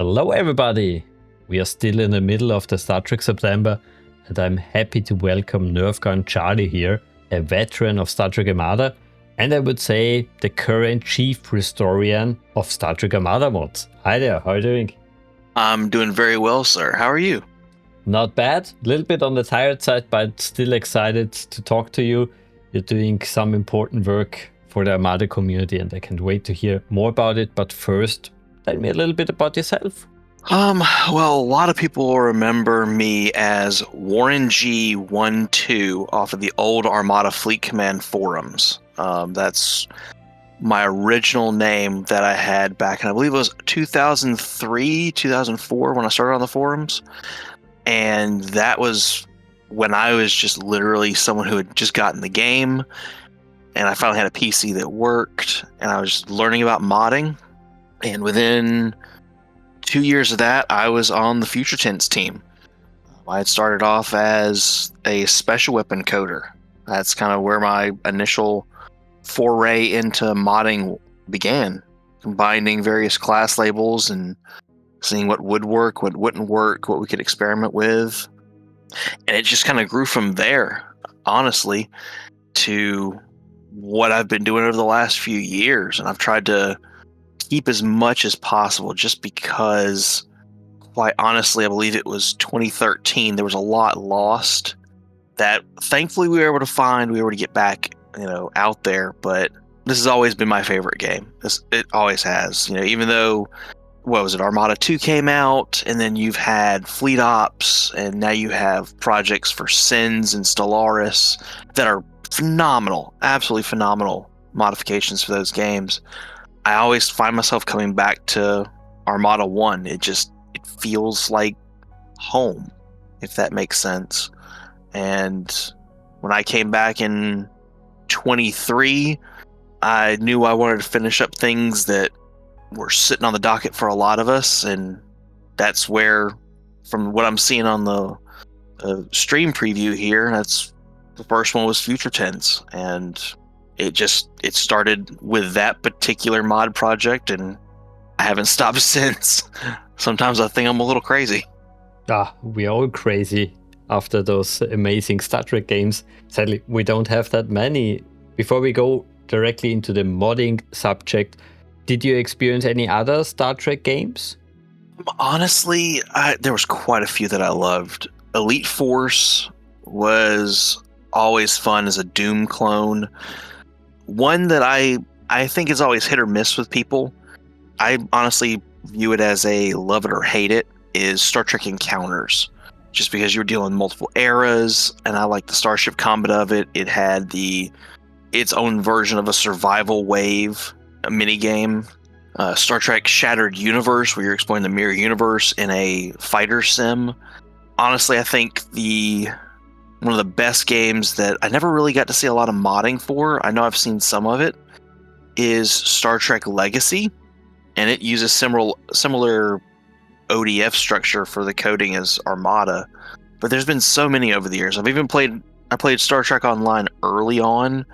Hello everybody! We are still in the middle of the Star Trek September, and I'm happy to welcome NerfGunCharlie here, a veteran of Star Trek Armada, and I would say the current chief historian of Star Trek Armada mods. Hi there, how are you doing? I'm doing very well, sir. How are you? Not bad, a little bit on the tired side, but still excited to talk to you. You're doing some important work for the Armada community, and I can't wait to hear more about it. But first, tell me a little bit about yourself. Well, a lot of people will remember me as Warren G12 off of the old Armada Fleet Command forums. That's my original name that I had back in, I believe it was 2003, 2004 when I started on the forums. And that was when I was just literally someone who had just gotten the game, and I finally had a PC that worked, and I was just learning about modding. And within 2 years of that, I was on the Future Tense team. I had started off as a special weapon coder. That's kind of where my initial foray into modding began, combining various class labels and seeing what would work, what wouldn't work, what we could experiment with. And it just kind of grew from there, honestly, to what I've been doing over the last few years. And I've tried to keep as much as possible, just because, quite honestly, I believe it was 2013, there was a lot lost that thankfully we were able to find, we were able to get back, out there. But this has always been my favorite game. It always has, even though, what was it, Armada 2 came out, and then you've had Fleet Ops, and now you have projects for Sins and Stellaris that are phenomenal, absolutely phenomenal modifications for those games. I always find myself coming back to Armada 1. It feels like home, if that makes sense. And when I came back in 23, I knew I wanted to finish up things that were sitting on the docket for a lot of us, and that's where, from what I'm seeing on the stream preview here, that's the first one was Future Tense, and it started with that particular mod project, and I haven't stopped since. Sometimes I think I'm a little crazy. We're all crazy after those amazing Star Trek games. Sadly, we don't have that many. Before we go directly into the modding subject, did you experience any other Star Trek games? Honestly, there was quite a few that I loved. Elite Force was always fun as a Doom clone. One that I think is always hit or miss with people, I honestly view it as a love it or hate it, is Star Trek Encounters. Just because you're dealing with multiple eras, and I like the Starship combat of it. It had its own version of a survival wave, a minigame. Star Trek Shattered Universe, where you're exploring the mirror universe in a fighter sim. Honestly, I think one of the best games that I never really got to see a lot of modding for, I know I've seen some of it, is Star Trek Legacy, and it uses similar ODF structure for the coding as Armada. But there's been so many over the years. I played Star Trek Online early on.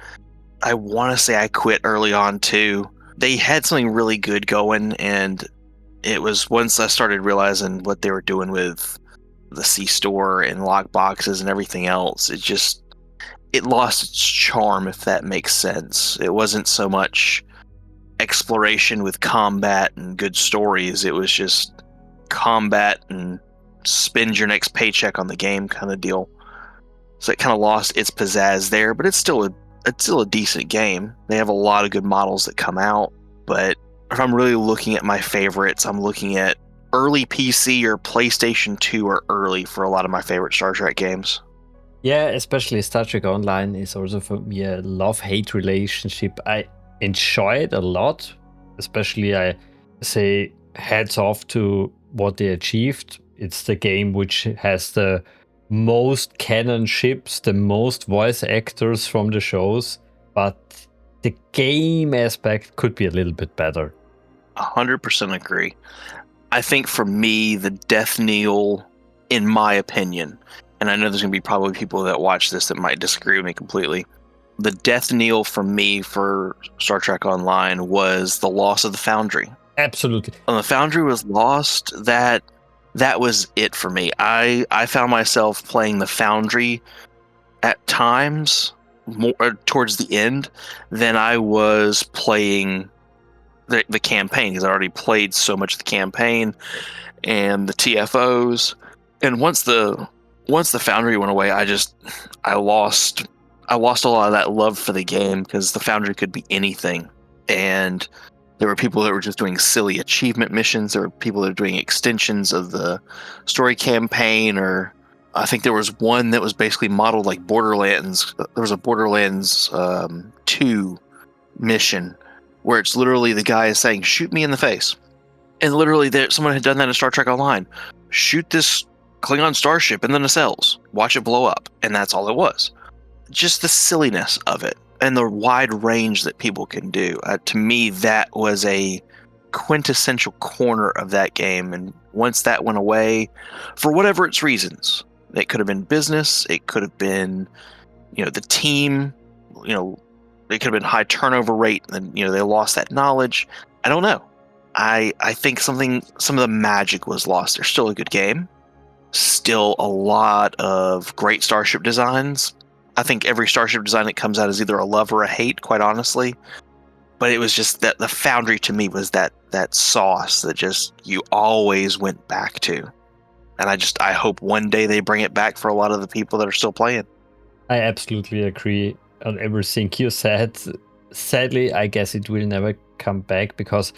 I want to say I quit early on too. They had something really good going, and it was once I started realizing what they were doing with the C-Store and lock boxes and everything else, it lost its charm, if that makes sense. It wasn't so much exploration with combat and good stories. It was just combat and spend your next paycheck on the game kind of deal. So it kind of lost its pizzazz there, but it's still a decent game. They have a lot of good models that come out, but if I'm really looking at my favorites, I'm looking at early PC or PlayStation 2 or early for a lot of my favorite Star Trek games. Yeah, especially Star Trek Online is also for me a love-hate relationship. I enjoy it a lot, especially I say hats off to what they achieved. It's the game which has the most canon ships, the most voice actors from the shows, but the game aspect could be a little bit better. 100% agree. I think for me, the death knell, in my opinion, and I know there's going to be probably people that watch this that might disagree with me completely, the death knell for me for Star Trek Online was the loss of the Foundry. Absolutely. When the Foundry was lost, that was it for me. I found myself playing the Foundry at times more towards the end than I was playing the campaign, because I already played so much of the campaign and the TFOs. And once the Foundry went away, I lost a lot of that love for the game, because the Foundry could be anything. And there were people that were just doing silly achievement missions. There were people that were doing extensions of the story campaign, or I think there was one that was basically modeled like Borderlands. There was a Borderlands 2 mission where it's literally the guy is saying, "Shoot me in the face," and literally someone had done that in Star Trek Online. Shoot this Klingon starship in the nacelles, watch it blow up, and that's all it was. Just the silliness of it and the wide range that people can do. To me, that was a quintessential corner of that game. And once that went away, for whatever its reasons, it could have been business, it could have been, the team, it could have been high turnover rate, and they lost that knowledge. I don't know. I think some of the magic was lost. There's still a good game, still a lot of great starship designs. I think every starship design that comes out is either a love or a hate, quite honestly. But it was just that the Foundry to me was that sauce that just you always went back to. And I hope one day they bring it back for a lot of the people that are still playing. I absolutely agree on everything you said. Sadly, I guess it will never come back, because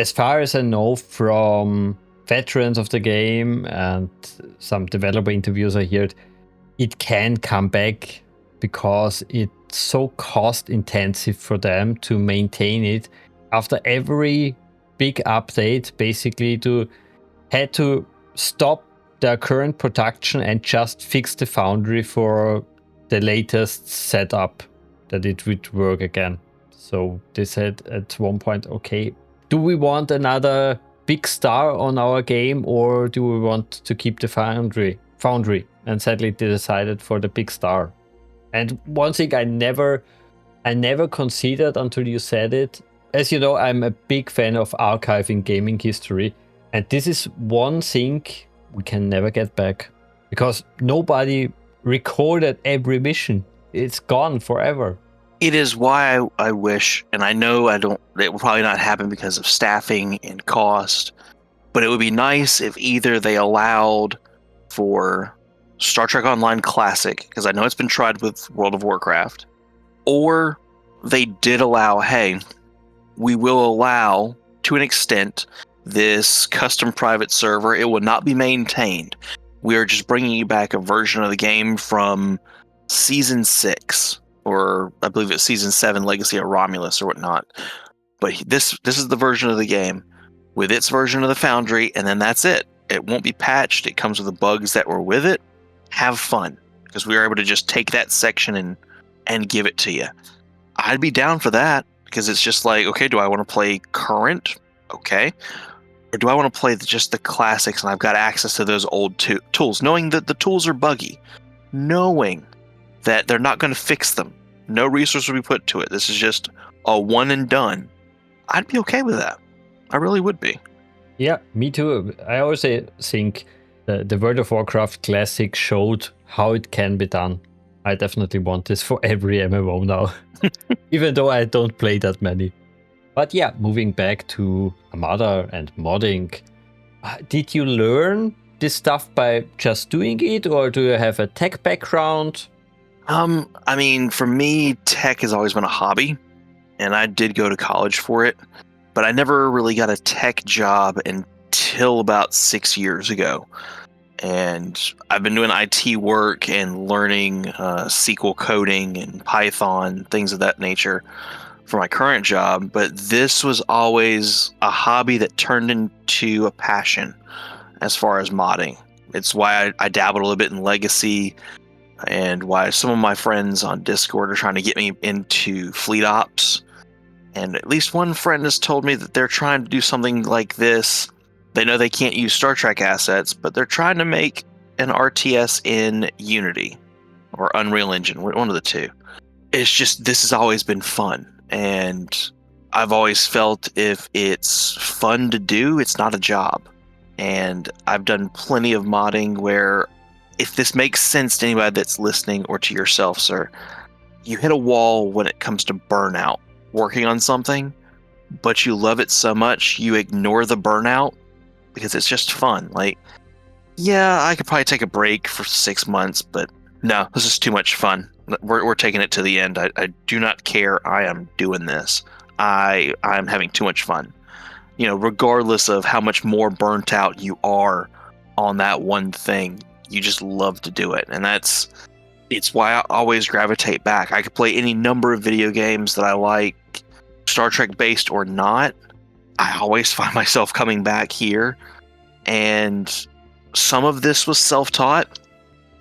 as far as I know from veterans of the game and some developer interviews I heard, it can come back because it's so cost intensive for them to maintain it. After every big update, basically had to stop their current production and just fix the Foundry for the latest setup that it would work again. So they said at one point, okay, do we want another big star on our game, or do we want to keep the Foundry? And sadly they decided for the big star. And one thing I never considered until you said it, as you know, I'm a big fan of archiving gaming history, and this is one thing we can never get back, because nobody recorded every mission. It's gone forever. It is why I wish, and I know it will probably not happen because of staffing and cost, but it would be nice if either they allowed for Star Trek Online Classic, because I know it's been tried with World of Warcraft, or they did allow, hey, we will allow, to an extent, this custom private server. It will not be maintained. We are just bringing you back a version of the game from Season 6, or I believe it's Season 7, Legacy of Romulus or whatnot. But this is the version of the game with its version of the Foundry, and then that's it. It won't be patched. It comes with the bugs that were with it. Have fun, because we are able to just take that section and give it to you. I'd be down for that, because it's just like, okay, do I want to play current? Okay. Or do I want to play just the classics, and I've got access to those old tools, knowing that the tools are buggy, knowing that they're not going to fix them. No resource will be put to it. This is just a one and done. I'd be okay with that. I really would be. Yeah, me too. I also think the World of Warcraft Classic showed how it can be done. I definitely want this for every MMO now, even though I don't play that many. But yeah, moving back to Armada and modding, did you learn this stuff by just doing it, or do you have a tech background? I mean, for me, tech has always been a hobby, and I did go to college for it, but I never really got a tech job until about 6 years ago. And I've been doing IT work and learning SQL coding and Python, things of that nature for my current job. But this was always a hobby that turned into a passion as far as modding. It's why I dabbled a little bit in Legacy, and why some of my friends on Discord are trying to get me into fleet ops. And at least one friend has told me that they're trying to do something like this. They know they can't use Star Trek assets, but they're trying to make an RTS in Unity or Unreal Engine, one of the two. It's just, this has always been fun. And I've always felt if it's fun to do, it's not a job. And I've done plenty of modding where, if this makes sense to anybody that's listening or to yourself, sir, you hit a wall when it comes to burnout working on something, but you love it so much you ignore the burnout because it's just fun. Like, yeah, I could probably take a break for 6 months, but no, this is too much fun. We're taking it to the end. I do not care. I am doing this. I'm having too much fun. You know, regardless of how much more burnt out you are on that one thing, you just love to do it. And it's why I always gravitate back. I could play any number of video games that I like, Star Trek based or not. I always find myself coming back here. And some of this was self-taught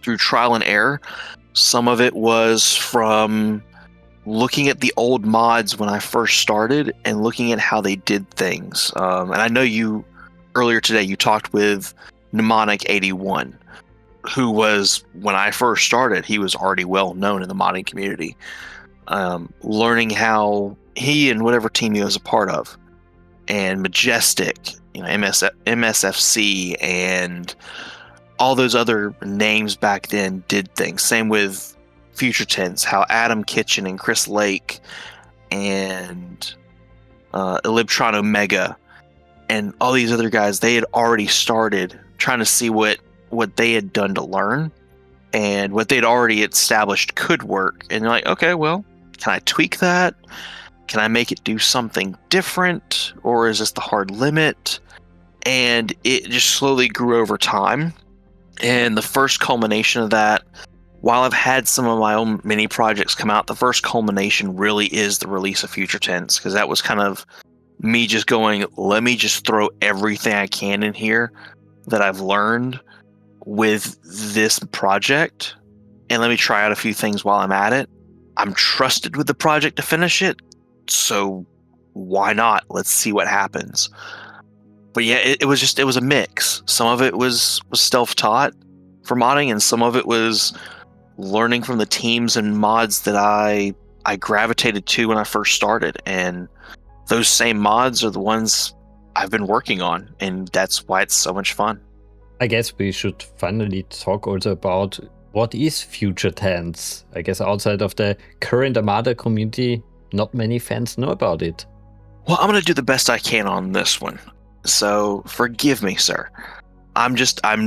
through trial and error. Some of it was from looking at the old mods when I first started and looking at how they did things. And I know you, earlier today, you talked with Mnemonic81, who was, when I first started, he was already well known in the modding community. Learning how he and whatever team he was a part of, and Majestic, you know, MSFC, and all those other names back then did things. Same with Future Tense, how Adam Kitchen and Chris Lake and Elibtron Omega and all these other guys, they had already started trying to see what they had done to learn and what they'd already established could work. And you're like, okay, well, can I tweak that? Can I make it do something different? Or is this the hard limit? And it just slowly grew over time. And the first culmination of that, while I've had some of my own mini projects come out, the first culmination really is the release of Future Tense, because that was kind of me just going, let me just throw everything I can in here that I've learned with this project, and let me try out a few things while I'm at it. I'm trusted with the project to finish it, so why not? Let's see what happens. But yeah, it was a mix. Some of it was self-taught for modding, and some of it was learning from the teams and mods that I gravitated to when I first started. And those same mods are the ones I've been working on, and that's why it's so much fun. I guess we should finally talk also about what is Future Tense. I guess outside of the current Armada community, not many fans know about it. Well, I'm going to do the best I can on this one. So forgive me, sir. I'm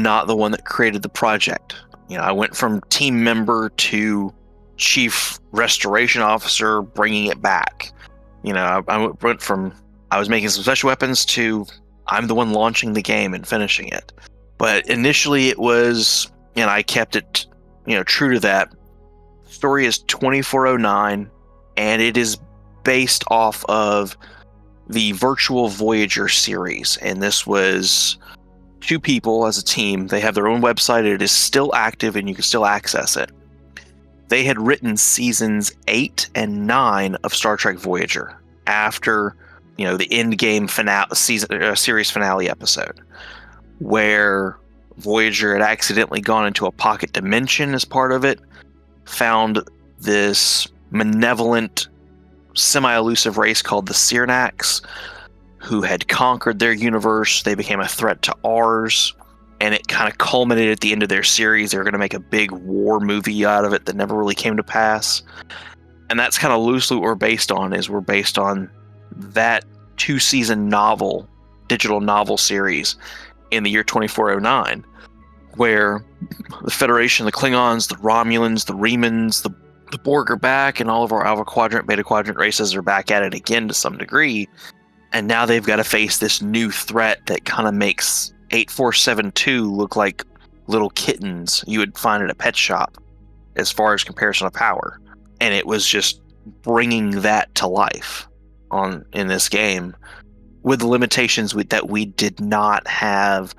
not the one that created the project. You know, I went from team member to chief restoration officer, bringing it back. You know, I went from, I was making some special weapons to I'm the one launching the game and finishing it. But initially it was, and I kept it, you know, true to that. Story is 2409, and it is based off of the Virtual Voyager series. And this was 2 people as a team. They have their own website. It is still active and you can still access it. They had written seasons 8 and 9 of Star Trek Voyager after, you know, the end game finale series finale episode, where Voyager had accidentally gone into a pocket dimension as part of it, found this malevolent semi-elusive race called the Sirnax, who had conquered their universe. They became a threat to ours, and it kind of culminated at the end of their series. They were going to make a big war movie out of it that never really came to pass. And that's kind of loosely what we're based on, is we're based on that 2-season novel, digital novel series in the year 2409, where the Federation, the Klingons, the Romulans, the Remans, the Borg are back, and all of our Alpha Quadrant, Beta Quadrant races are back at it again to some degree. And now they've got to face this new threat that kind of makes 8472 look like little kittens you would find at a pet shop as far as comparison of power. And it was just bringing that to life in this game, with the limitations that we did not have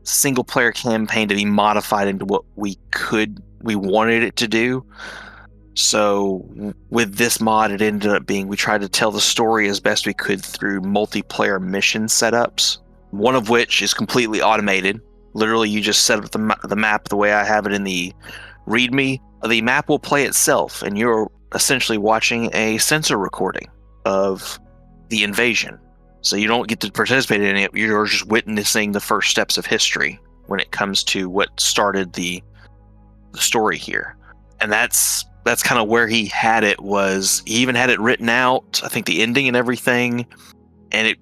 single player campaign to be modified into what we wanted it to do. So with this mod, it ended up being, we tried to tell the story as best we could through multiplayer mission setups, one of which is completely automated. Literally, you just set up the map the way I have it in the README. The map will play itself, and you're essentially watching a sensor recording of the invasion. So you don't get to participate in it. You're just witnessing the first steps of history when it comes to what started the story here. And that's kind of where he had it. Was he even had it written out, I think the ending and everything, and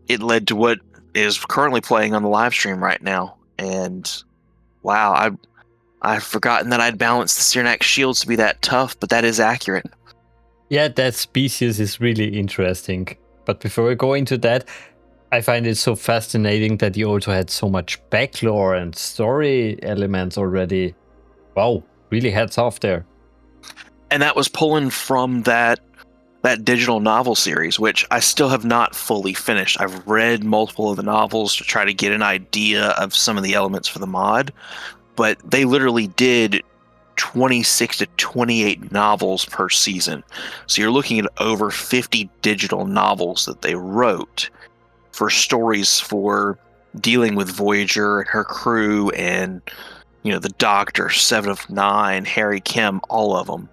it led to what is currently playing on the live stream right now. And wow, I've forgotten that I'd balanced the Cyrax shields to be that tough, but that is accurate. Yeah, that species is really interesting. But before we go into that, I find it so fascinating that you also had so much backlore and story elements already. Wow, really hats off there. And that was pulling from that digital novel series, which I still have not fully finished. I've read multiple of the novels to try to get an idea of some of the elements for the mod, but they literally did 26 to 28 novels per season. So you're looking at over 50 digital novels that they wrote for stories for dealing with Voyager and her crew, and the Doctor, Seven of Nine, Harry Kim, all of them.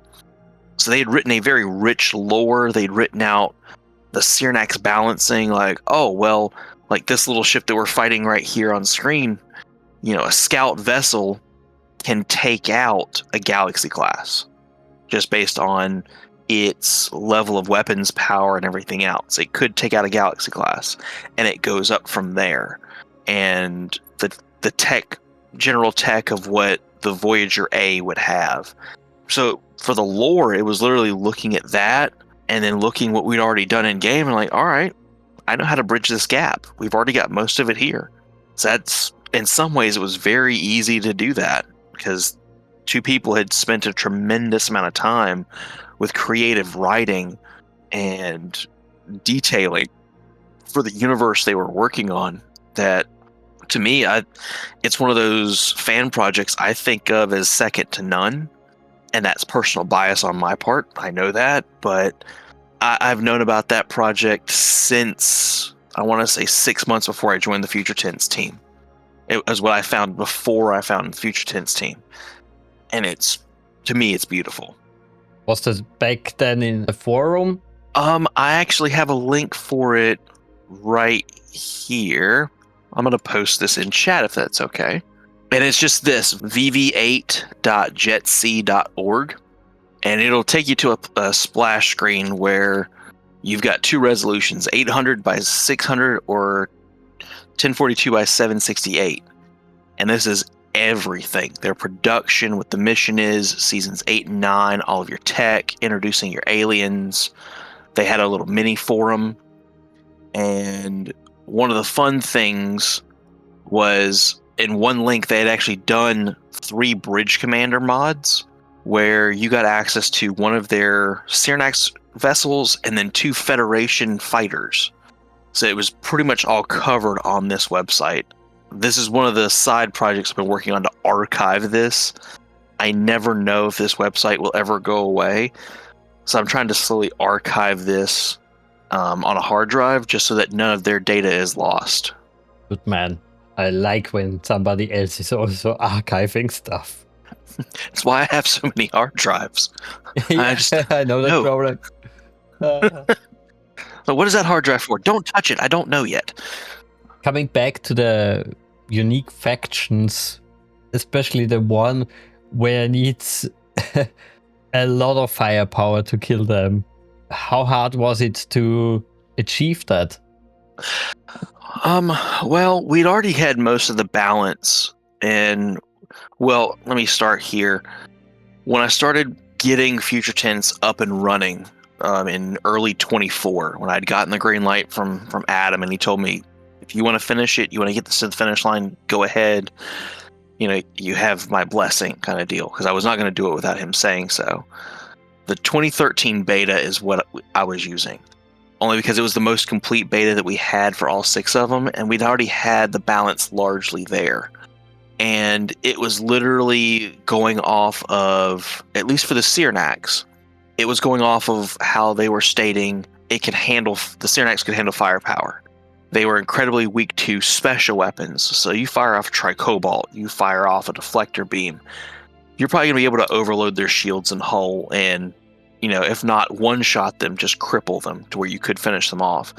So they had written a very rich lore. They'd written out the Cyrax balancing, like, oh well, like this little ship that we're fighting right here on screen, a scout vessel can take out a Galaxy class just based on its level of weapons power and everything else. It could take out a Galaxy class, and it goes up from there. And the general tech of what the Voyager A would have. So for the lore, it was literally looking at that and then looking what we'd already done in game and like, all right, I know how to bridge this gap. We've already got most of it here. So that's, in some ways, it was very easy to do that because two people had spent a tremendous amount of time with creative writing and detailing for the universe they were working on. That, to me, it's one of those fan projects I think of as second to none. And that's personal bias on my part. I know that, but I've known about that project since, I want to say, 6 months before I joined the Future Tense team. It was what I found before I found the Future Tense team. And to me, it's beautiful. Was this back then in the forum? I actually have a link for it right here. I'm going to post this in chat if that's okay. And it's just this, vv8.jetc.org. And it'll take you to a splash screen where you've got two resolutions, 800 by 600 or 1042 by 768. And this is everything. Their production, what the mission is, seasons 8 and 9, all of your tech, introducing your aliens. They had a little mini forum. And one of the fun things was, in one link, they had actually done 3 Bridge Commander mods where you got access to one of their Cyrax vessels and then 2 Federation fighters. So it was pretty much all covered on this website. This is one of the side projects I've been working on to archive this. I never know if this website will ever go away. So I'm trying to slowly archive this on a hard drive just so that none of their data is lost. Good man. I like when somebody else is also archiving stuff. That's why I have so many hard drives. Yeah, I know that problem. So what is that hard drive for? Don't touch it. I don't know yet. Coming back to the unique factions, especially the one where it needs a lot of firepower to kill them. How hard was it to achieve that? Well, we'd already had most of the balance, and well, let me start here. When I started getting Future Tense up and running in early 24, when I'd gotten the green light from Adam, and he told me, if you want to finish it, you want to get this to the finish line, go ahead. You have my blessing, kind of deal, because I was not going to do it without him saying so. The 2013 beta is what I was using, only because it was the most complete beta that we had for all 6 of them, and we'd already had the balance largely there. And it was literally going off of, at least for the Cyrax, it was going off of how they were stating the Cyrax could handle firepower. They were incredibly weak to special weapons. So you fire off a tricobalt, you fire off a deflector beam, you're probably going to be able to overload their shields and hull and if not one-shot them, just cripple them to where you could finish them off.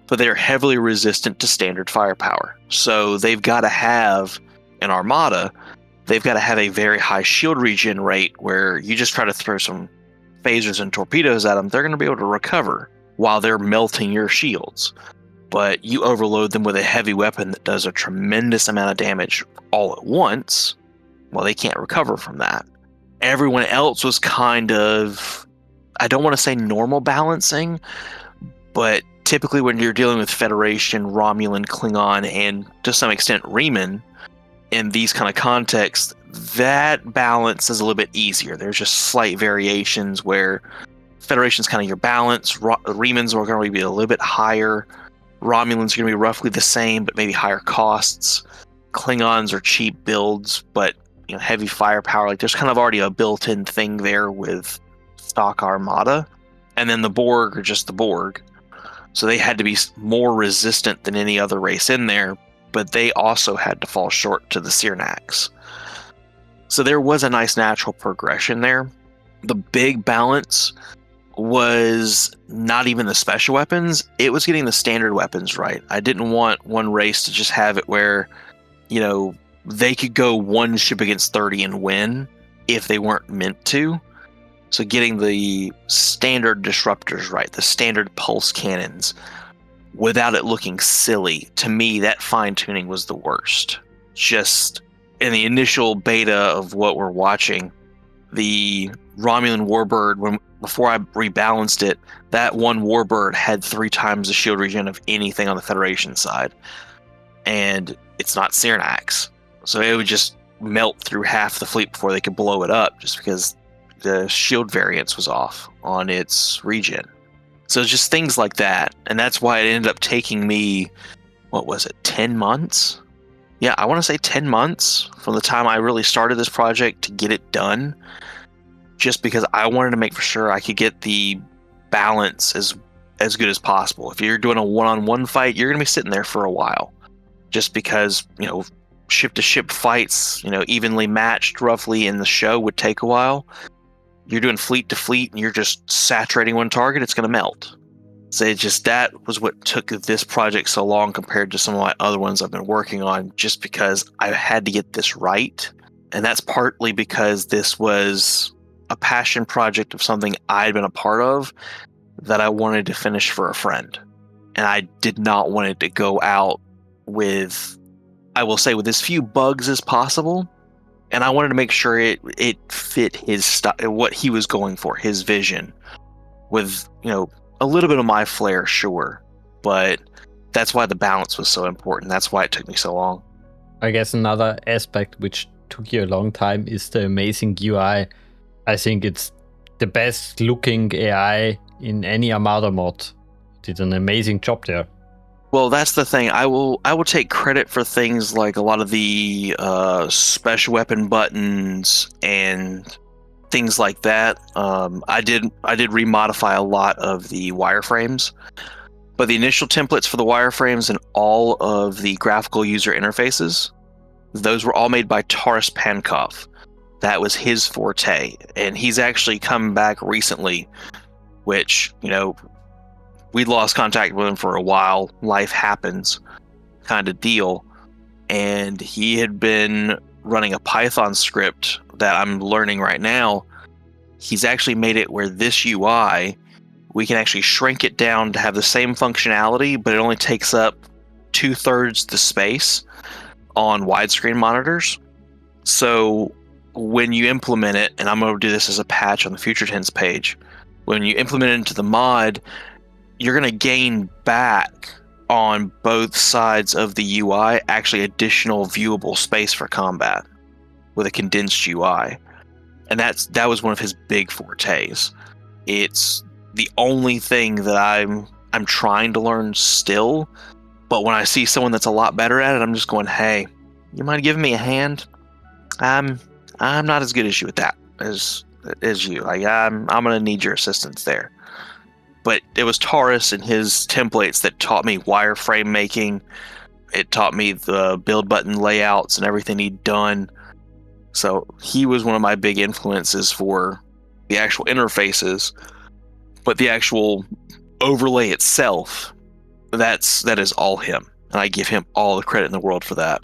But they're heavily resistant to standard firepower. So they've got to have an Armada, they've got to have a very high shield regen rate where you just try to throw some phasers and torpedoes at them, they're going to be able to recover while they're melting your shields. But you overload them with a heavy weapon that does a tremendous amount of damage all at once, well, they can't recover from that. Everyone else was kind of, I don't want to say normal balancing, but typically when you're dealing with Federation, Romulan, Klingon, and to some extent Reman, in these kind of contexts, that balance is a little bit easier. There's just slight variations where Federation's kind of your balance, Remans are going to be a little bit higher, Romulans are going to be roughly the same, but maybe higher costs. Klingons are cheap builds, but heavy firepower. Like there's kind of already a built-in thing there with stock Armada. And then the Borg are just the Borg. So they had to be more resistant than any other race in there, but they also had to fall short to the Sirnax. So there was a nice natural progression there. The big balance was not even the special weapons, it was getting the standard weapons right. I didn't want one race to just have it where, they could go one ship against 30 and win if they weren't meant to. So getting the standard disruptors right, the standard pulse cannons, without it looking silly, to me, that fine-tuning was the worst. Just in the initial beta of what we're watching, the Romulan Warbird, before I rebalanced it, that one Warbird had 3 times the shield regen of anything on the Federation side. And it's not Sirnax. So it would just melt through half the fleet before they could blow it up, just because the shield variance was off on its regen. So it's just things like that. And that's why it ended up taking me, 10 months? Yeah, I want to say 10 months from the time I really started this project to get it done. Just because I wanted to make for sure I could get the balance as good as possible. If you're doing a one-on-one fight, you're going to be sitting there for a while. Just because, ship-to-ship fights, evenly matched roughly in the show would take a while. You're doing fleet-to-fleet and you're just saturating one target, it's going to melt. So that was what took this project so long compared to some of my other ones I've been working on, just because I had to get this right. And that's partly because this was a passion project of something I'd been a part of that I wanted to finish for a friend. And I did not want it to go out with, I will say, with as few bugs as possible. And I wanted to make sure it fit his style, what he was going for, his vision, with, a little bit of my flair, sure. But that's why the balance was so important. That's why it took me so long. I guess another aspect which took you a long time is the amazing UI. I think it's the best looking AI in any Armada mod. Did an amazing job there. Well, that's the thing. I will take credit for things like a lot of the special weapon buttons and things like that. I did remodify a lot of the wireframes, but the initial templates for the wireframes and all of the graphical user interfaces, those were all made by Taurus Pankov. That was his forte, and he's actually come back recently, which, we lost contact with him for a while. Life happens kind of deal. And he had been running a Python script that I'm learning right now. He's actually made it where this UI, we can actually shrink it down to have the same functionality, but it only takes up 2/3 the space on widescreen monitors. So when you implement it, and I'm going to do this as a patch on the Future Tense page, when you implement it into the mod, you're going to gain back on both sides of the UI actually additional viewable space for combat with a condensed UI. And that was one of his big fortes. It's the only thing that I'm trying to learn still, but when I see someone that's a lot better at it, I'm just going, hey, you mind giving me a hand? I'm not as good as you at that as you. Like I'm going to need your assistance there. But it was Taurus and his templates that taught me wireframe making. It taught me the build button layouts and everything he'd done. So he was one of my big influences for the actual interfaces, but the actual overlay itself, that is all him. And I give him all the credit in the world for that.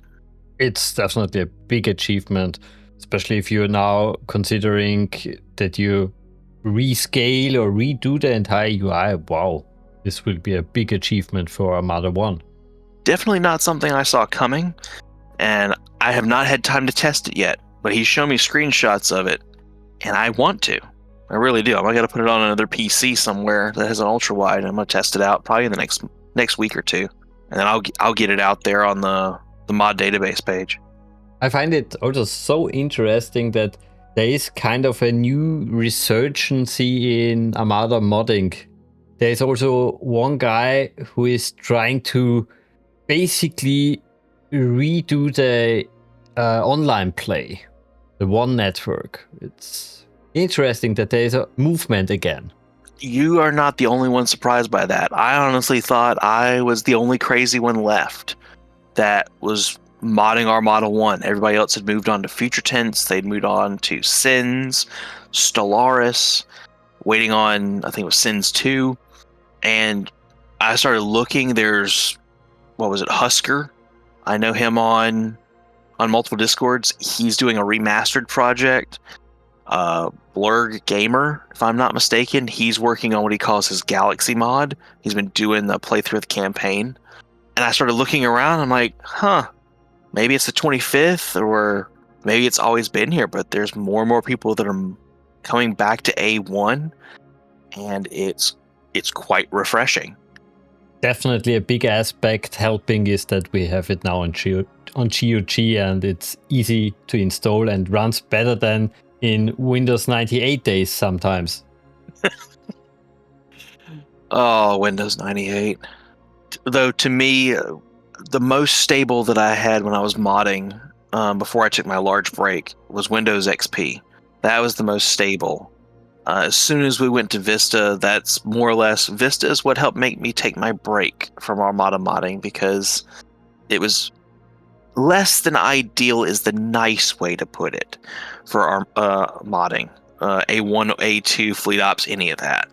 It's definitely a big achievement, especially if you're now considering that you rescale or redo the entire UI. Wow, this will be a big achievement for Armada 1. Definitely not something I saw coming, and I have not had time to test it yet, but he's shown me screenshots of it, and I want to. I really do. I'm going to put it on another PC somewhere that has an ultra wide. I'm going to test it out probably in the next week or two, and then I'll get it out there on the mod database page. I find it also so interesting that there is kind of a new resurgence in Armada modding. There's also one guy who is trying to basically redo the online play, the one network. It's interesting that there's a movement again. You are not the only one surprised by that. I honestly thought I was the only crazy one left that was modding Armada 1. Everybody else had moved on to Future Tense. They'd moved on to Sins, Stellaris, waiting on, I think it was Sins 2. And I started looking. There's, Husker. I know him on multiple Discords. He's doing a remastered project. Blurg Gamer, if I'm not mistaken, he's working on what he calls his Galaxy mod. He's been doing the playthrough of the campaign. And I started looking around. I'm like, maybe it's the 25th, or maybe it's always been here, but there's more and more people that are coming back to A1, and it's quite refreshing. Definitely a big aspect helping is that we have it now on GOG, and it's easy to install and runs better than in Windows 98 days sometimes. Oh, Windows 98. Though to me, the most stable that I had when I was modding before I took my large break was Windows XP. That was the most stable. As soon as we went to Vista, that's more or less, Vista is what helped make me take my break from Armada modding, because it was less than ideal is the nice way to put it for our modding. A1, A2, Fleet Ops, any of that.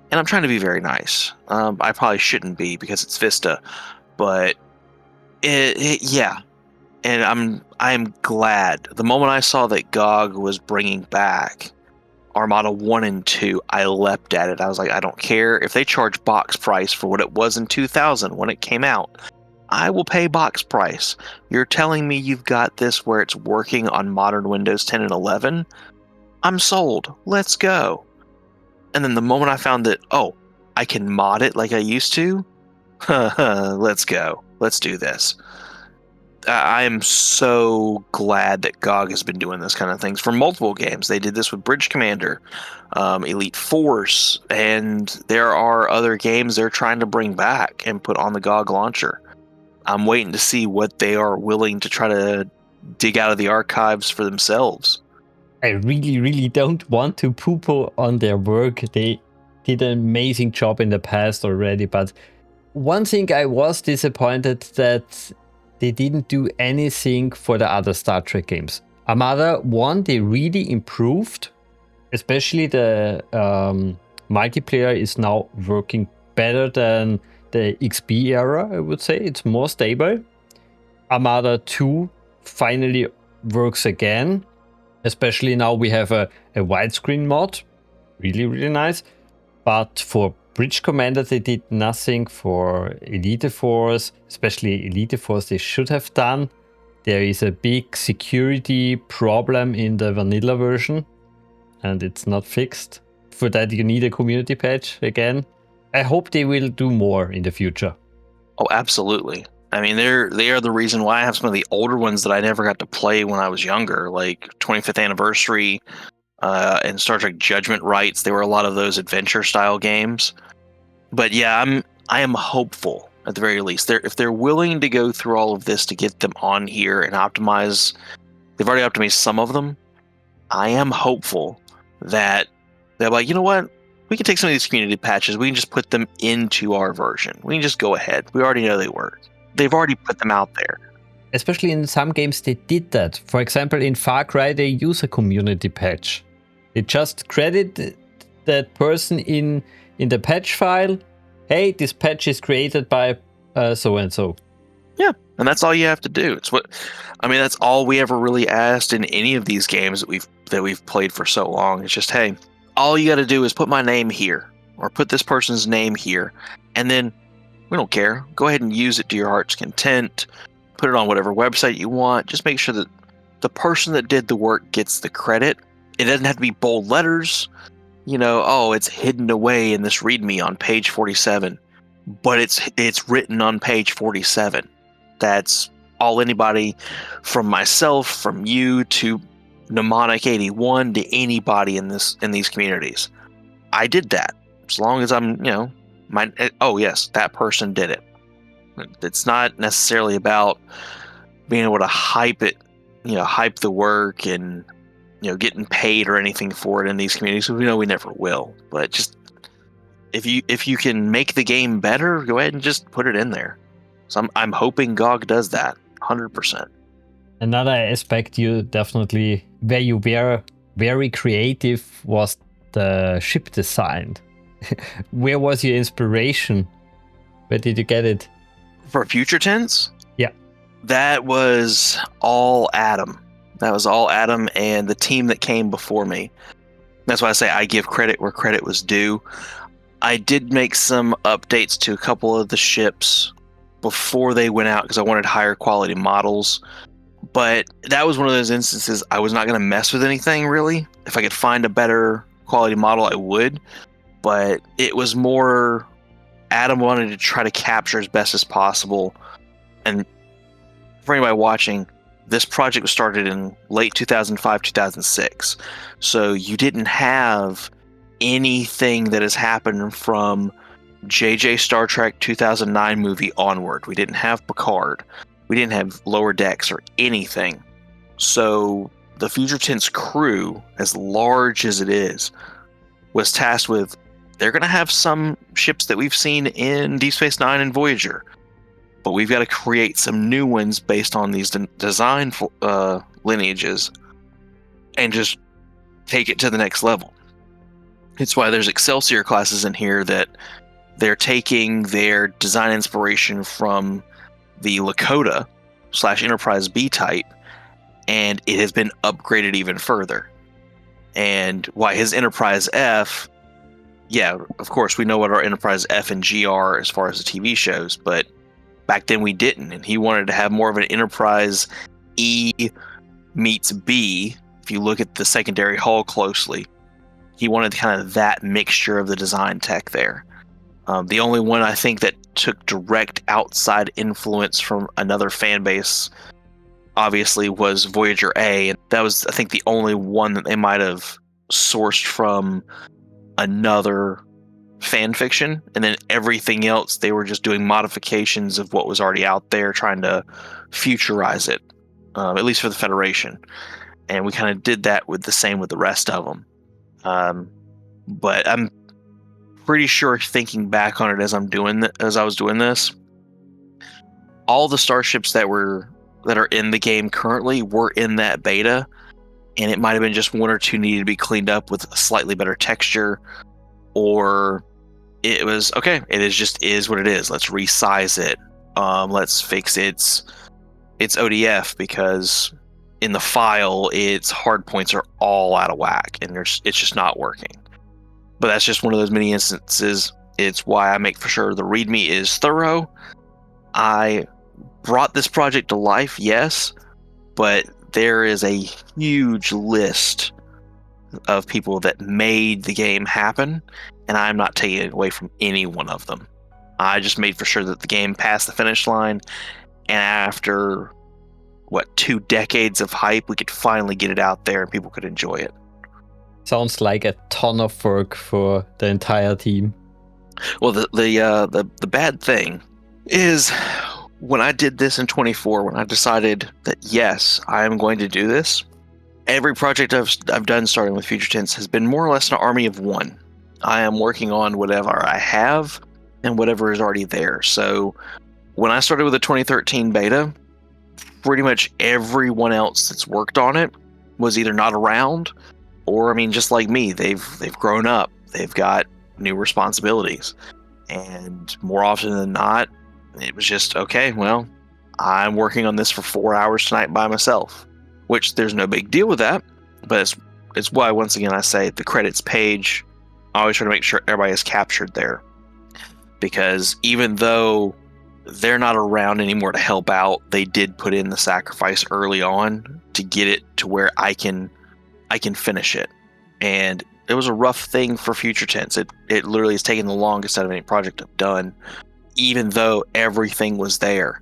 And I'm trying to be very nice. I probably shouldn't be because it's Vista, but yeah. And I'm glad. The moment I saw that GOG was bringing back Armada 1 and 2, I leapt at it. I was like, I don't care if they charge box price for what it was in 2000 when it came out. I will pay box price. You're telling me you've got this where it's working on modern Windows 10 and 11? I'm sold. Let's go. And then the moment I found that, I can mod it like I used to, let's go. Let's do this. I am so glad that GOG has been doing this kind of things for multiple games. They did this with Bridge Commander, Elite Force, and there are other games they're trying to bring back and put on the GOG launcher. I'm waiting to see what they are willing to try to dig out of the archives for themselves. I really, really don't want to poo-poo on their work. They did an amazing job in the past already, but one thing I was disappointed that they didn't do anything for the other Star Trek games. Armada 1, they really improved. Especially the multiplayer is now working better than the XP era, I would say. It's more stable. Armada 2 finally works again. Especially now we have a widescreen mod. Really, really nice. But for Bridge Commander, they did nothing. For Elite Force, especially Elite Force, they should have done. There is a big security problem in the vanilla version, and it's not fixed. For that, you need a community patch again. I hope they will do more in the future. Oh, absolutely. I mean, they are the reason why I have some of the older ones that I never got to play when I was younger, like 25th Anniversary, and Star Trek Judgment Rights. There were a lot of those adventure style games. But yeah, I am hopeful at the very least. If they're willing to go through all of this to get them on here and optimize, they've already optimized some of them. I am hopeful that they're like, you know what? We can take some of these community patches. We can just put them into our version. We can just go ahead. We already know they work. They've already put them out there. Especially in some games they did that. For example, in Far Cry they use a community patch. They just credit that person in the patch file. Hey, this patch is created by so and so. Yeah, and that's all you have to do. That's all we ever really asked in any of these games that we've played for so long. It's just, hey, all you got to do is put my name here or put this person's name here, and then we don't care. Go ahead and use it to your heart's content. Put it on whatever website you want. Just make sure that the person that did the work gets the credit. It doesn't have to be bold letters. It's hidden away in this README on page 47, but it's written on page 47. That's all anybody, from myself, from you to Mnemonic81 to anybody in these communities. I did that. As long as I'm, yes, that person did it. It's not necessarily about being able to hype it, hype the work and, getting paid or anything for it in these communities. We know we never will, but just if you can make the game better, go ahead and just put it in there. So I'm hoping GOG does that 100%. Another aspect you definitely, where you were very creative, was the ship design. Where was your inspiration? Where did you get it? For Future Tense? Yeah. That was all Adam. That was all Adam and the team that came before me. That's why I say I give credit where credit was due. I did make some updates to a couple of the ships before they went out because I wanted higher quality models. But that was one of those instances I was not going to mess with anything, really. If I could find a better quality model, I would. But it was more Adam wanted to try to capture as best as possible. And for anybody watching, this project was started in late 2005, 2006. So you didn't have anything that has happened from JJ Star Trek 2009 movie onward. We didn't have Picard. We didn't have Lower Decks or anything. So the Future Tense crew, as large as it is, was tasked with, they're going to have some ships that we've seen in Deep Space Nine and Voyager, but we've got to create some new ones based on these design lineages and just take it to the next level. It's why there's Excelsior classes in here that they're taking their design inspiration from the Lakota / Enterprise B type, and it has been upgraded even further. And why his Enterprise F, yeah, of course we know what our Enterprise F and G are as far as the TV shows, but back then we didn't, and he wanted to have more of an Enterprise E meets B. If you look at the secondary hull closely, he wanted kind of that mixture of the design tech there. The only one I think that took direct outside influence from another fan base, obviously, was Voyager A, and that was, I think, the only one that they might have sourced from another fan fiction, and then everything else they were just doing modifications of what was already out there, trying to futurize it, at least for the Federation. And we kind of did that with the rest of them. But I'm pretty sure, thinking back on it as I was doing this, all the starships that are in the game currently were in that beta, and it might have been just one or two needed to be cleaned up with a slightly better texture, or it was okay. It is what it is. Let's resize it. Let's fix its ODF, because in the file its hard points are all out of whack and it's just not working. But that's just one of those many instances. It's why I make for sure the README is thorough. I brought this project to life, yes, but there is a huge list of people that made the game happen, and I'm not taking it away from any one of them. I just made for sure that the game passed the finish line, and after 2 decades of hype, we could finally get it out there and people could enjoy it. Sounds like a ton of work for the entire team. Well, the bad thing is, when I did this in 24, when I decided that yes, I am going to do this, every project I've done starting with Future Tense has been more or less an army of one. I am working on whatever I have and whatever is already there. So when I started with the 2013 beta, pretty much everyone else that's worked on it was either not around or I mean, just like me, they've grown up, they've got new responsibilities, and more often than not, it was just okay. Well, I'm working on this for 4 hours tonight by myself, which there's no big deal with that, but it's why once again I say the credits page. I always try to make sure everybody is captured there, because even though they're not around anymore to help out, they did put in the sacrifice early on to get it to where I can finish it. And it was a rough thing for Future Tense. It literally has taken the longest out of any project I've done, even though everything was there.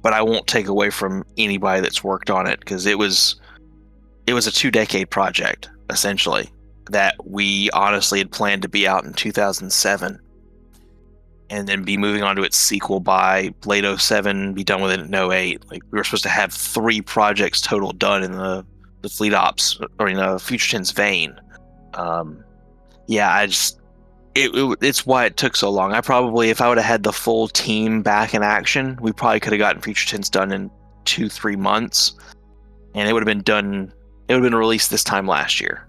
But I won't take away from anybody that's worked on it, because it was a 2-decade project essentially that we honestly had planned to be out in 2007. And then be moving on to its sequel by late 07, be done with it in 08. Like, we were supposed to have 3 projects total done in the Fleet Ops, or Future Tense vein. Yeah, it's why it took so long. If I would have had the full team back in action, we probably could have gotten Future Tense done in 2-3 months, and it would have been done. It would have been released this time last year.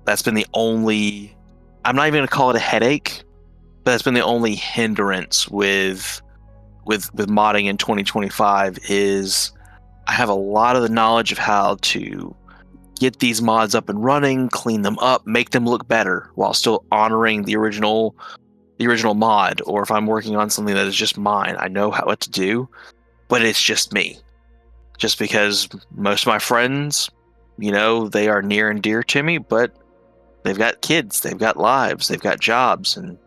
That's been the only. I'm not even going to call it a headache. But that's been the only hindrance with modding in 2025 is I have a lot of the knowledge of how to get these mods up and running, clean them up, make them look better while still honoring the original mod. Or if I'm working on something that is just mine, I know what to do, but it's just me. Just because most of my friends, they are near and dear to me, but they've got kids, they've got lives, they've got jobs, and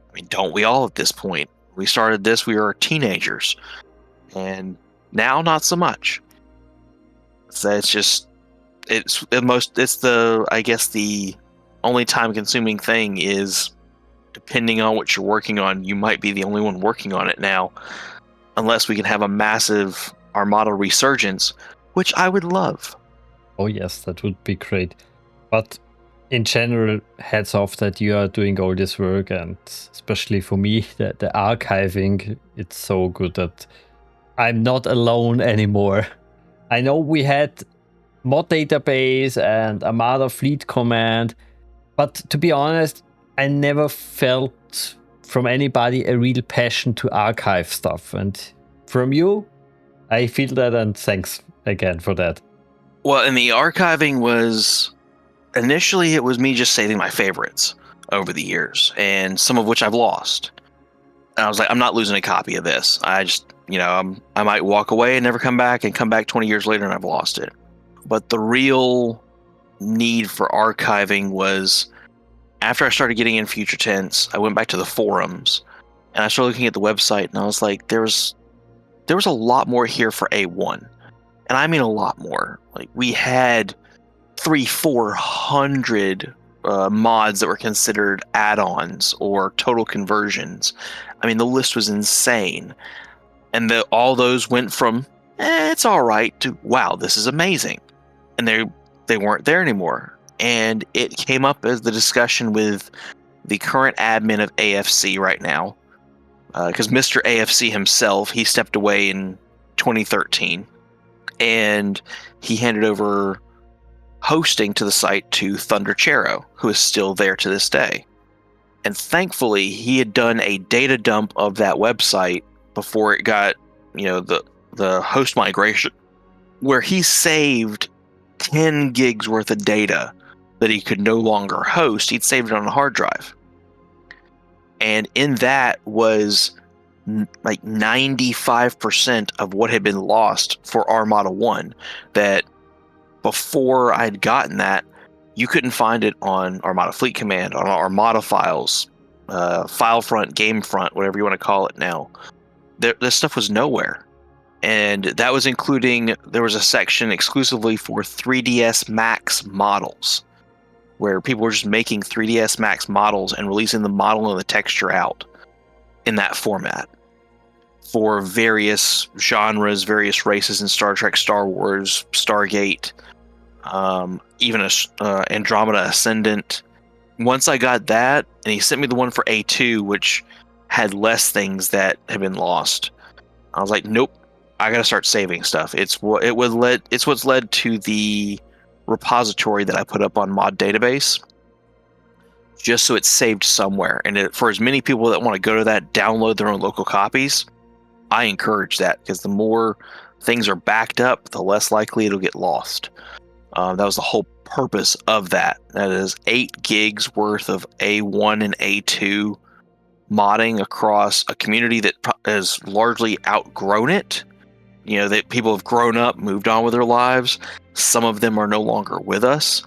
I mean, don't we all at this point? We started this, we were teenagers, and now not so much. So I guess the only time consuming thing is, depending on what you're working on, you might be the only one working on it now, unless we can have a massive Armada Resurgence, which I would love. Oh yes, that would be great. But in general, hats off that you are doing all this work, and especially for me, the archiving, it's so good that I'm not alone anymore. I know we had mod database and Armada fleet command, but to be honest, I never felt from anybody a real passion to archive stuff. And from you, I feel that, and thanks again for that. Well, and the archiving was... Initially, it was me just saving my favorites over the years, and some of which I've lost. And I was like, I'm not losing a copy of this. I just, I might walk away and never come back, and come back 20 years later and I've lost it. But the real need for archiving was after I started getting in Future Tense, I went back to the forums, and I started looking at the website, and I was like, there was a lot more here for A1. And I mean a lot more. Like, we had 300-400 mods that were considered add-ons or total conversions. I mean, the list was insane, and all those went from it's all right to wow, this is amazing, and they weren't there anymore. And it came up as the discussion with the current admin of AFC right now, because Mr. AFC himself, he stepped away in 2013, and he handed over hosting to the site to Thunderchero, who is still there to this day. And thankfully, he had done a data dump of that website before it got, the host migration, where he saved 10 gigs worth of data that he could no longer host. He'd saved it on a hard drive. And in that was like 95% of what had been lost for Armada 1, that before I'd gotten that, you couldn't find it on Armada Fleet Command, on Armada files, file front, game front, whatever you want to call it now. This stuff was nowhere. And that was including, there was a section exclusively for 3ds Max models, where people were just making 3ds Max models and releasing the model and the texture out in that format for various genres, various races in Star Trek, Star Wars, Stargate, even Andromeda Ascendant. Once I got that, and he sent me the one for A2, which had less things that had been lost, I was like, nope, I gotta start saving stuff. It's what's led to the repository that I put up on Mod Database, just so it's saved somewhere. And for as many people that want to go to that, download their own local copies, I encourage that, because the more things are backed up, the less likely it'll get lost. That was the whole purpose of that. That is 8 gigs worth of A1 and A2 modding across a community that has largely outgrown it. You know, that people have grown up, moved on with their lives. Some of them are no longer with us.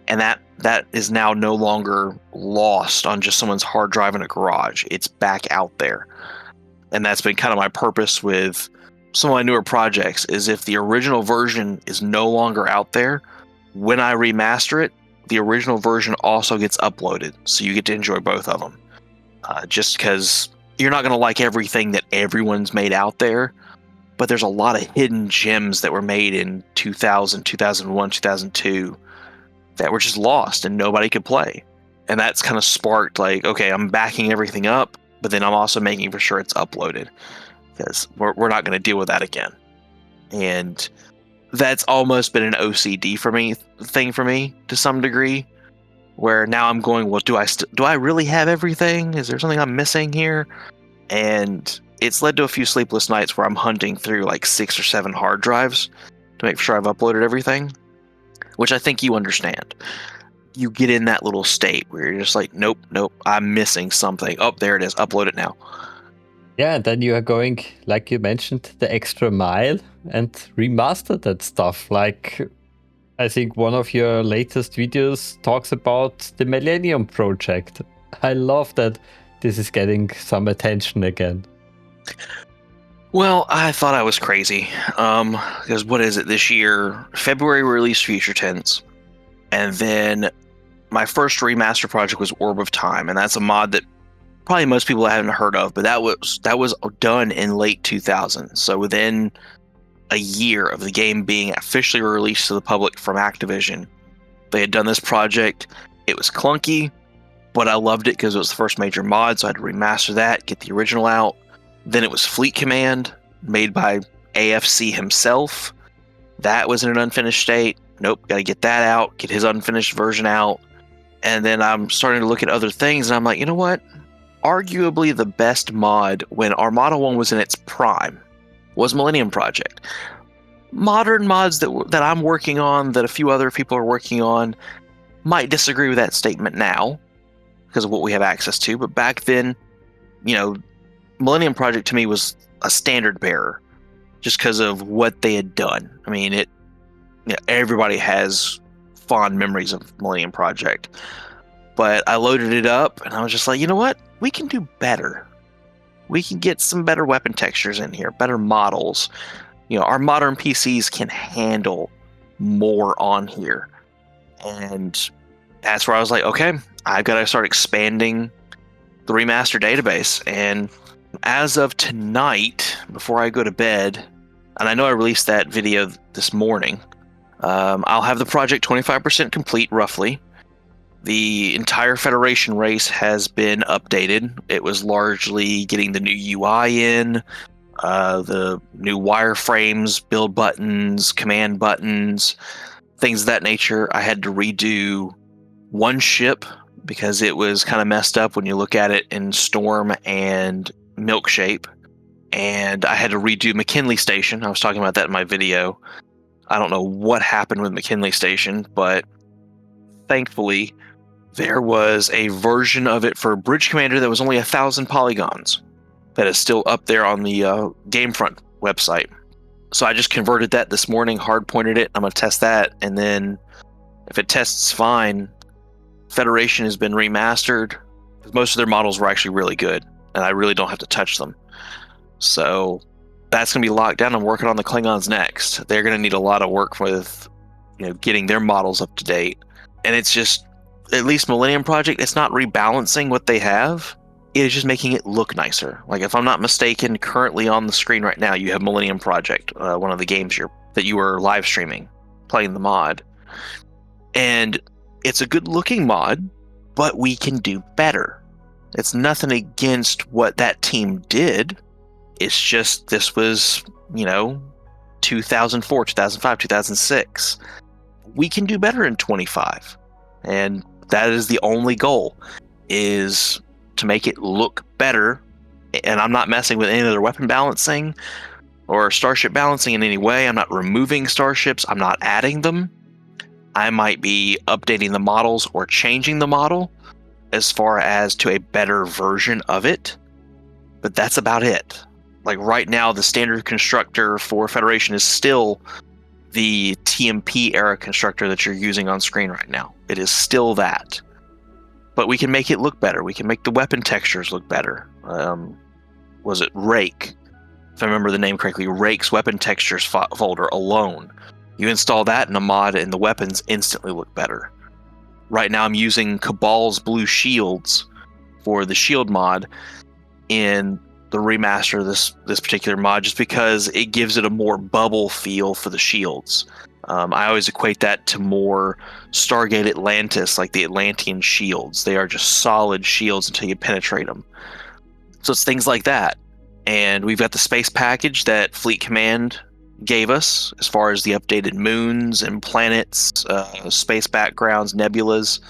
And that is now no longer lost on just someone's hard drive in a garage. It's back out there. And that's been kind of my purpose with some of my newer projects, is if the original version is no longer out there, when I remaster it, the original version also gets uploaded. So you get to enjoy both of them. Just because you're not going to like everything that everyone's made out there, but there's a lot of hidden gems that were made in 2000, 2001, 2002 that were just lost and nobody could play. And that's kind of sparked like, okay, I'm backing everything up, but then I'm also making for sure it's uploaded, because we're not going to deal with that again. And that's almost been an OCD thing for me to some degree, where now I'm going, well, do I really have everything? Is there something I'm missing here? And it's led to a few sleepless nights where I'm hunting through like 6 or 7 hard drives to make sure I've uploaded everything, which I think you understand. You get in that little state where you're just like, nope, I'm missing something. Oh, there it is. Upload it now. Yeah, and then you are going, like you mentioned, the extra mile and remaster that stuff. Like, I think one of your latest videos talks about the Millenium Project. I love that this is getting some attention again. Well, I thought I was crazy. Because what is it this year? February we released Future Tense. And then my first remaster project was Orb of Time, and that's a mod that probably most people haven't heard of, but that was done in late 2000. So within a year of the game being officially released to the public from Activision, they had done this project. It was clunky, but I loved it because it was the first major mod, so I had to remaster that, get the original out. Then it was Fleet Command, made by AFC himself. That was in an unfinished state. Nope, got to get that out, get his unfinished version out. And then I'm starting to look at other things, and I'm like, you know what? Arguably the best mod when Armada 1 was in its prime was Millenium Project. Modern mods that I'm working on, that a few other people are working on, might disagree with that statement now because of what we have access to. But back then, you know, Millenium Project to me was a standard bearer just because of what they had done. I mean, everybody has fond memories of Millenium Project. But I loaded it up and I was just like, you know what? We can do better. We can get some better weapon textures in here, better models. You know, our modern PCs can handle more on here. And that's where I was like, okay, I've got to start expanding the remaster database. And as of tonight, before I go to bed, and I know I released that video this morning, I'll have the project 25% complete, roughly. The entire Federation race has been updated. It was largely getting the new UI in, the new wireframes, build buttons, command buttons, things of that nature. I had to redo one ship because it was kind of messed up when you look at it in Storm and Milkshape. And I had to redo McKinley Station. I was talking about that in my video. I don't know what happened with McKinley Station, but thankfully there was a version of it for Bridge Commander that was only 1,000 polygons that is still up there on the Gamefront website. So I just converted that this morning, hard pointed it. I'm going to test that, and then if it tests fine, Federation has been remastered. Most of their models were actually really good, and I really don't have to touch them. So that's going to be locked down. I'm working on the Klingons next. They're going to need a lot of work with, getting their models up to date. And it's just, at least Millenium Project, it's not rebalancing what they have. It is just making it look nicer. Like, if I'm not mistaken, currently on the screen right now, you have Millenium Project, one of the games that you were live streaming, playing the mod. And it's a good looking mod, but we can do better. It's nothing against what that team did. It's just, this was, 2004, 2005, 2006. we can do better in 25. And that is the only goal, is to make it look better. And I'm not messing with any of their weapon balancing or starship balancing in any way. I'm not removing starships. I'm not adding them. I might be updating the models or changing the model as far as to a better version of it. But that's about it. Like right now, the standard constructor for Federation is still the TMP era constructor that you're using on screen right now. It is still that. But we can make it look better. We can make the weapon textures look better. Was it Rake? If I remember the name correctly, Rake's weapon textures folder alone. You install that in a mod and the weapons instantly look better. Right now I'm using Cabal's blue shields for the shield mod in the remaster of this particular mod, just because it gives it a more bubble feel for the shields. I always equate that to more Stargate Atlantis, like the Atlantean shields. They are just solid shields until you penetrate them. So it's things like that. And we've got the space package that Fleet Command gave us as far as the updated moons and planets, space backgrounds, nebulas,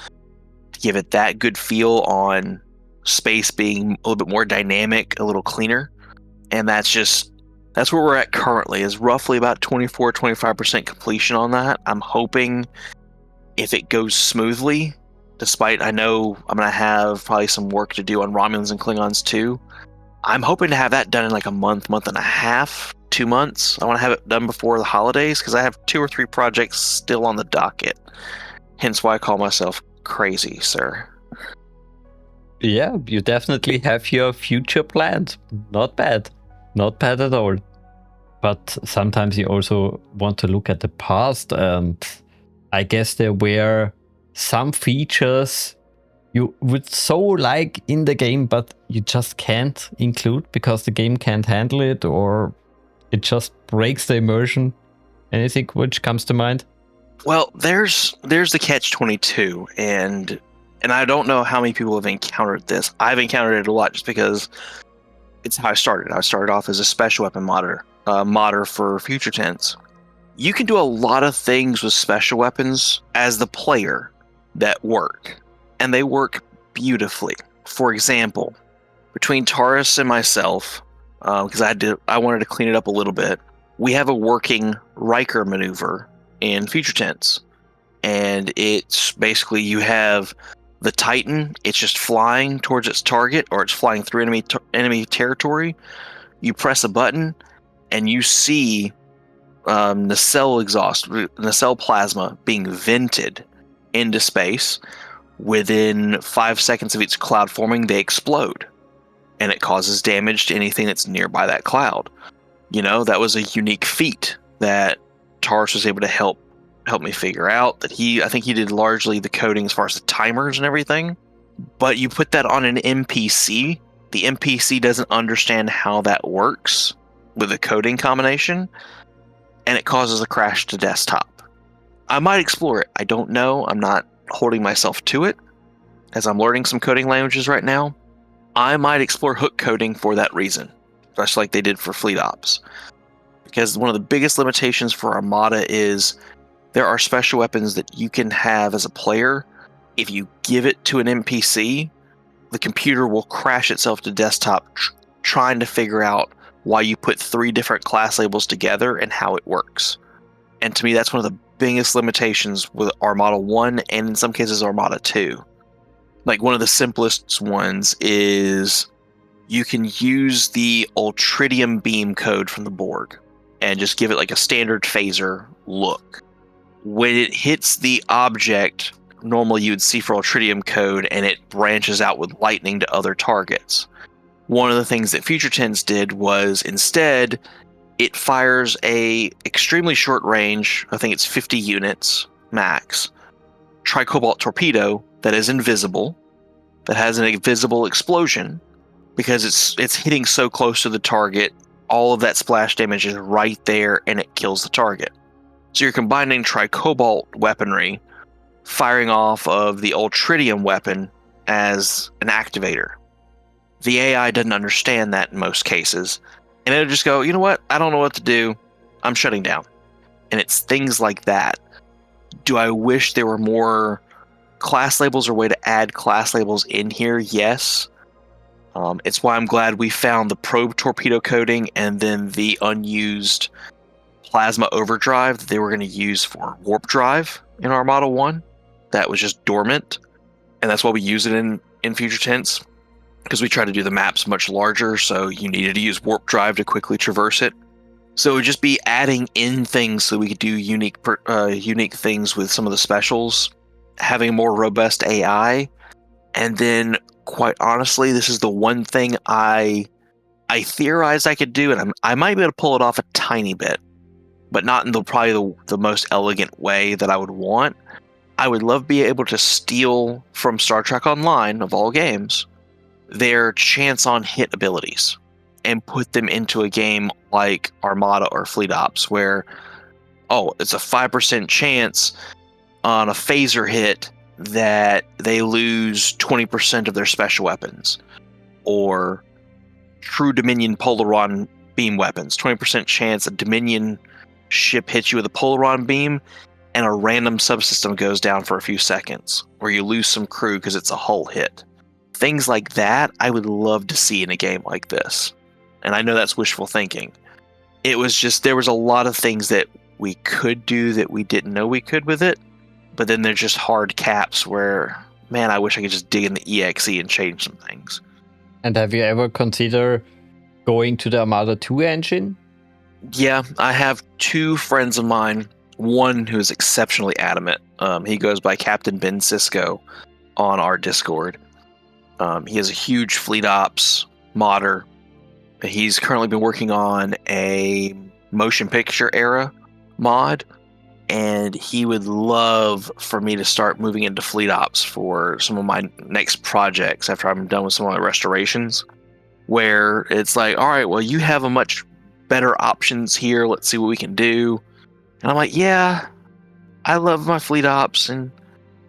to give it that good feel on space being a little bit more dynamic, a little cleaner. And that's where we're at currently, is roughly about 24-25% completion on that. I'm hoping, if it goes smoothly, despite I know I'm going to have probably some work to do on Romulans and Klingons too, I'm hoping to have that done in like a month and a half, 2 months. I want to have it done before the holidays, because I have 2 or 3 projects still on the docket. Hence why I call myself crazy, sir. Yeah, you definitely have your future planned. Not bad. Not bad at all. But sometimes you also want to look at the past, and I guess there were some features you would so like in the game, but you just can't include because the game can't handle it, or it just breaks the immersion. Anything which comes to mind? Well, there's the catch-22, and I don't know how many people have encountered this. I've encountered it a lot just because it's how I started. I started off as a special weapon modder for Future Tense. You can do a lot of things with special weapons as the player that work, and they work beautifully. For example, between Taurus and myself, because I wanted to clean it up a little bit, we have a working Riker maneuver in Future Tense, and it's basically you have the Titan. It's just flying towards its target, or it's flying through enemy territory. You press a button, and you see nacelle plasma being vented into space. Within 5 seconds of each cloud forming, they explode, and it causes damage to anything that's nearby that cloud. You know, that was a unique feat that Taurus was able to help me figure out. That I think he did largely the coding as far as the timers and everything. But you put that on an NPC, the NPC doesn't understand how that works with a coding combination, and it causes a crash to desktop. I might explore it. I don't know. I'm not holding myself to it, as I'm learning some coding languages right now. I might explore hook coding for that reason, just like they did for Fleet Ops. Because one of the biggest limitations for Armada is there are special weapons that you can have as a player. If you give it to an NPC, the computer will crash itself to desktop trying to figure out why you put 3 different class labels together and how it works. And to me, that's one of the biggest limitations with Armada 1 and in some cases Armada 2. Like, one of the simplest ones is you can use the Ultradium beam code from the Borg and just give it like a standard phaser look. When it hits the object, normally you would see for Ultradium code, and it branches out with lightning to other targets. One of the things that Future Tense did was, instead, it fires a extremely short range, I think it's 50 units max, tricobalt torpedo that is invisible, that has an invisible explosion, because it's hitting so close to the target, all of that splash damage is right there, and it kills the target. So you're combining tricobalt weaponry, firing off of the Ultradium weapon as an activator. The AI doesn't understand that in most cases, and it'll just go, you know what, I don't know what to do, I'm shutting down. And it's things like that. Do I wish there were more class labels or way to add class labels in here? Yes. It's why I'm glad we found the probe torpedo coating and then the unused plasma overdrive that they were going to use for warp drive in Armada 1. That was just dormant. And that's why we use it in Future Tense, because we try to do the maps much larger, so you needed to use warp drive to quickly traverse it. So it would just be adding in things so we could do unique things with some of the specials, having more robust AI, and then, quite honestly, this is the one thing I theorized I could do, and I might be able to pull it off a tiny bit, but not in probably the most elegant way that I would want. I would love to be able to steal from Star Trek Online, of all games, their chance on hit abilities and put them into a game like Armada or Fleet Ops, where, it's a 5% chance on a phaser hit that they lose 20% of their special weapons, or true Dominion Polaron beam weapons, 20% chance a Dominion ship hits you with a Polaron beam and a random subsystem goes down for a few seconds, or you lose some crew because it's a hull hit. Things like that I would love to see in a game like this. And I know that's wishful thinking. It was just, there was a lot of things that we could do that we didn't know we could with it, but then they're just hard caps where, man, I wish I could just dig in the EXE and change some things. And have you ever considered going to the Armada 2 engine? Yeah, I have two friends of mine, one who is exceptionally adamant. He goes by Captain Ben Cisco on our Discord. He is a huge Fleet Ops modder. He's currently been working on a motion picture era mod, and he would love for me to start moving into Fleet Ops for some of my next projects after I'm done with some of my restorations, where it's like, all right, well, you have a much better options here. Let's see what we can do. And I'm like, yeah, I love my Fleet Ops,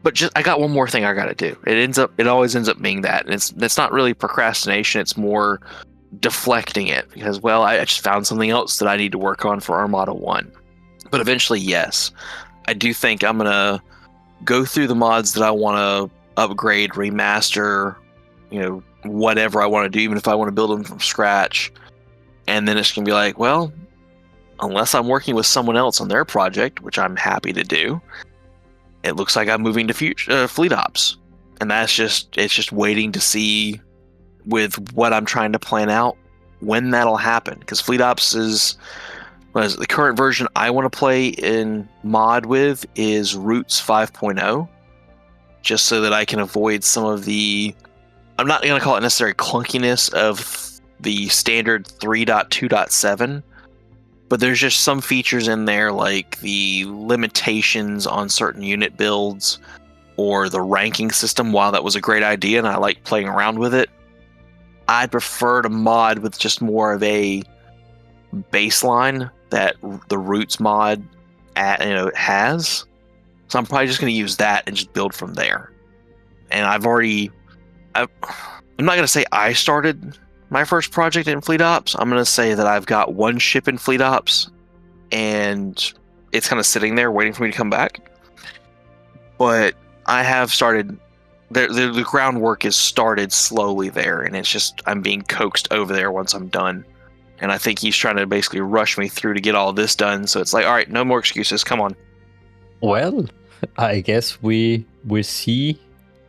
but just I got one more thing I got to do. It always ends up being that. And it's not really procrastination. It's more deflecting it because, well, I just found something else that I need to work on for Armada 1. But eventually, yes, I do think I'm going to go through the mods that I want to upgrade, remaster, whatever I want to do, even if I want to build them from scratch. And then it's going to be like, well, unless I'm working with someone else on their project, which I'm happy to do, it looks like I'm moving to Fleet Ops. And it's just waiting to see with what I'm trying to plan out when that'll happen. Because Fleet Ops is the current version I want to play in mod with is Roots 5.0, just so that I can avoid some of the, I'm not going to call it necessarily clunkiness of the standard 3.2.7, but there's just some features in there like the limitations on certain unit builds or the ranking system. While that was a great idea and I like playing around with it, I'd prefer to mod with just more of a baseline that the Roots mod has. So I'm probably just going to use that and just build from there. And I'm not going to say I started my first project in Fleet Ops. I'm going to say that I've got one ship in Fleet Ops and it's kind of sitting there waiting for me to come back. But I have started, the groundwork is started slowly there, and it's just I'm being coaxed over there once I'm done. And I think he's trying to basically rush me through to get all this done. So it's like, all right, no more excuses. Come on. Well, I guess we see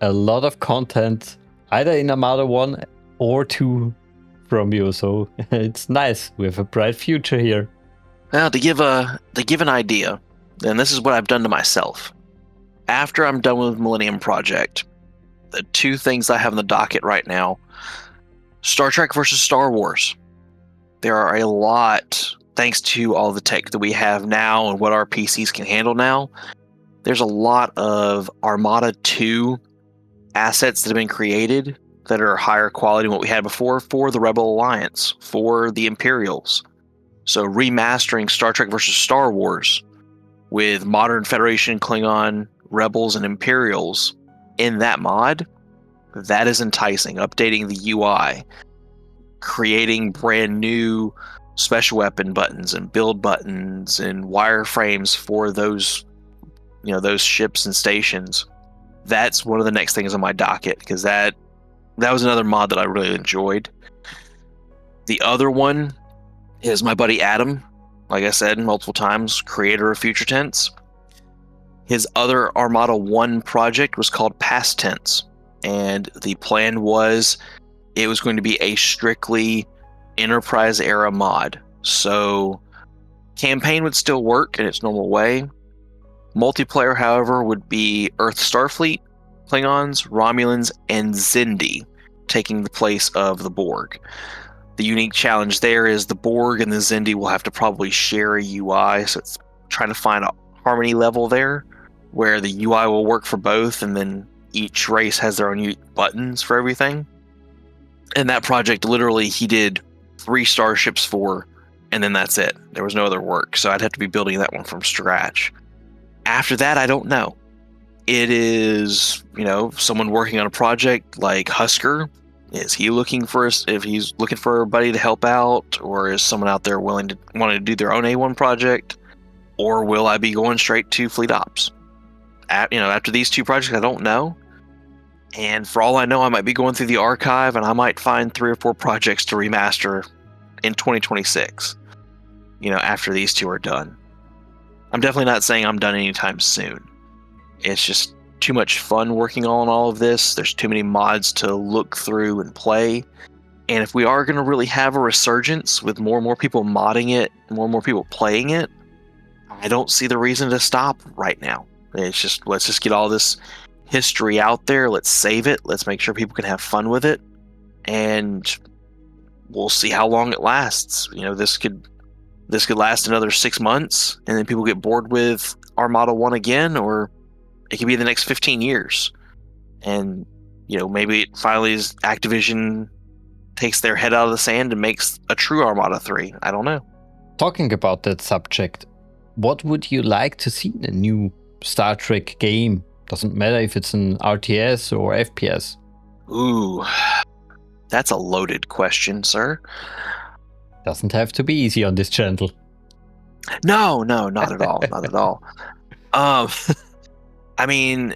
a lot of content either in Armada 1 or 2 from you. So it's nice. We have a bright future here. Well, to give an idea, and this is what I've done to myself. After I'm done with Millenium Project, the two things I have in the docket right now, Star Trek versus Star Wars. There are a lot, thanks to all the tech that we have now and what our PCs can handle now, there's a lot of Armada 2 assets that have been created that are higher quality than what we had before for the Rebel Alliance, for the Imperials. So remastering Star Trek versus Star Wars with modern Federation, Klingon, Rebels, and Imperials in that mod, that is enticing. Updating the UI, creating brand new special weapon buttons and build buttons and wireframes for those those ships and stations. That's one of the next things on my docket, because that was another mod that I really enjoyed. The other one is my buddy Adam, like I said multiple times, creator of Future Tense. His other Armada 1 project was called Past Tense, and the plan was it was going to be a strictly Enterprise era mod. So campaign would still work in its normal way. Multiplayer, however, would be Earth Starfleet, Klingons, Romulans, and Xindi, taking the place of the Borg. The unique challenge there is the Borg and the Xindi will have to probably share a UI, so it's trying to find a harmony level there, where the UI will work for both, and then each race has their own unique buttons for everything. And that project, literally, he did 3 starships for, and then that's it. There was no other work, so I'd have to be building that one from scratch. After that, I don't know. It is, someone working on a project like Husker. Is he looking for if he's looking for a buddy to help out, or is someone out there wanting to do their own A1 project, or will I be going straight to Fleet Ops? After these 2 projects, I don't know. And for all I know, I might be going through the archive and I might find 3 or 4 projects to remaster in 2026. After these 2 are done. I'm definitely not saying I'm done anytime soon. It's just too much fun working on all of this. There's too many mods to look through and play. And if we are going to really have a resurgence with more and more people modding it, more and more people playing it, I don't see the reason to stop right now. It's just, let's just get all this history out there. Let's save it. Let's make sure people can have fun with it. And we'll see how long it lasts. This could last another 6 months, and then people get bored with Armada 1 again, or it could be the next 15 years. And, maybe it finally is Activision takes their head out of the sand and makes a true Armada 3. I don't know. Talking about that subject, what would you like to see in a new Star Trek game? Doesn't matter if it's an RTS or FPS. Ooh, that's a loaded question, sir. Doesn't have to be easy on this channel. No, not at all. Not at all. I mean,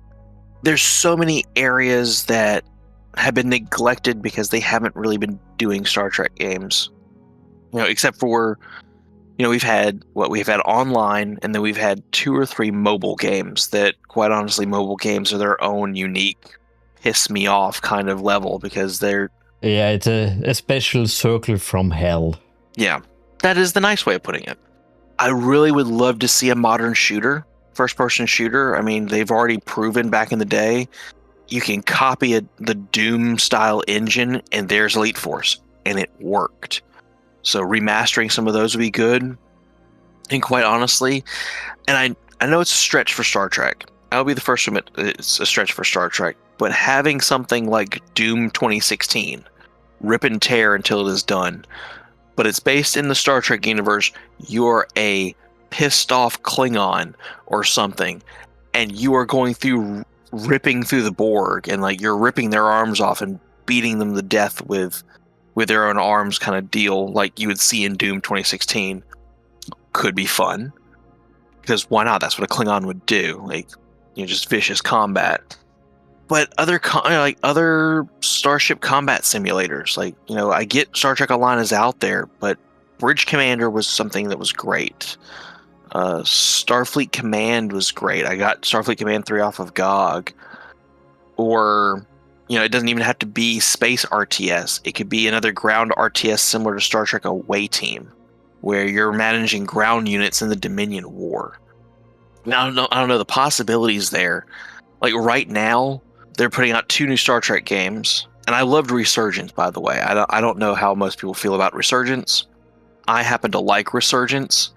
there's so many areas that have been neglected because they haven't really been doing Star Trek games. Except for, we've had online, and then we've had 2 or 3 mobile games that, quite honestly, mobile games are their own unique piss me off kind of level, because they're... Yeah, it's a special circle from hell. Yeah, that is the nice way of putting it. I really would love to see a modern shooter, first-person shooter. I mean, they've already proven back in the day, you can copy the Doom-style engine, and there's Elite Force, and it worked. So remastering some of those would be good. And quite honestly, and I know it's a stretch for Star Trek. I'll be the first to admit it's a stretch for Star Trek, but having something like Doom 2016, rip and tear until it is done, but it's based in the Star Trek universe, you're a pissed off Klingon or something, and you are going through ripping through the Borg, and like you're ripping their arms off and beating them to death with their own arms kind of deal, like you would see in Doom 2016. Could be fun, because why not? That's what a Klingon would do, like, just vicious combat. But other starship combat simulators, like, I get Star Trek Online is out there, but Bridge Commander was something that was great. Starfleet Command was great. I got Starfleet Command 3 off of GOG. Or, it doesn't even have to be space RTS. It could be another ground RTS similar to Star Trek Away Team, where you're managing ground units in the Dominion War. Now, I don't know the possibilities there. Like right now, they're putting out 2 new Star Trek games, and I loved Resurgence, by the way. I don't know how most people feel about Resurgence. I happen to like Resurgence.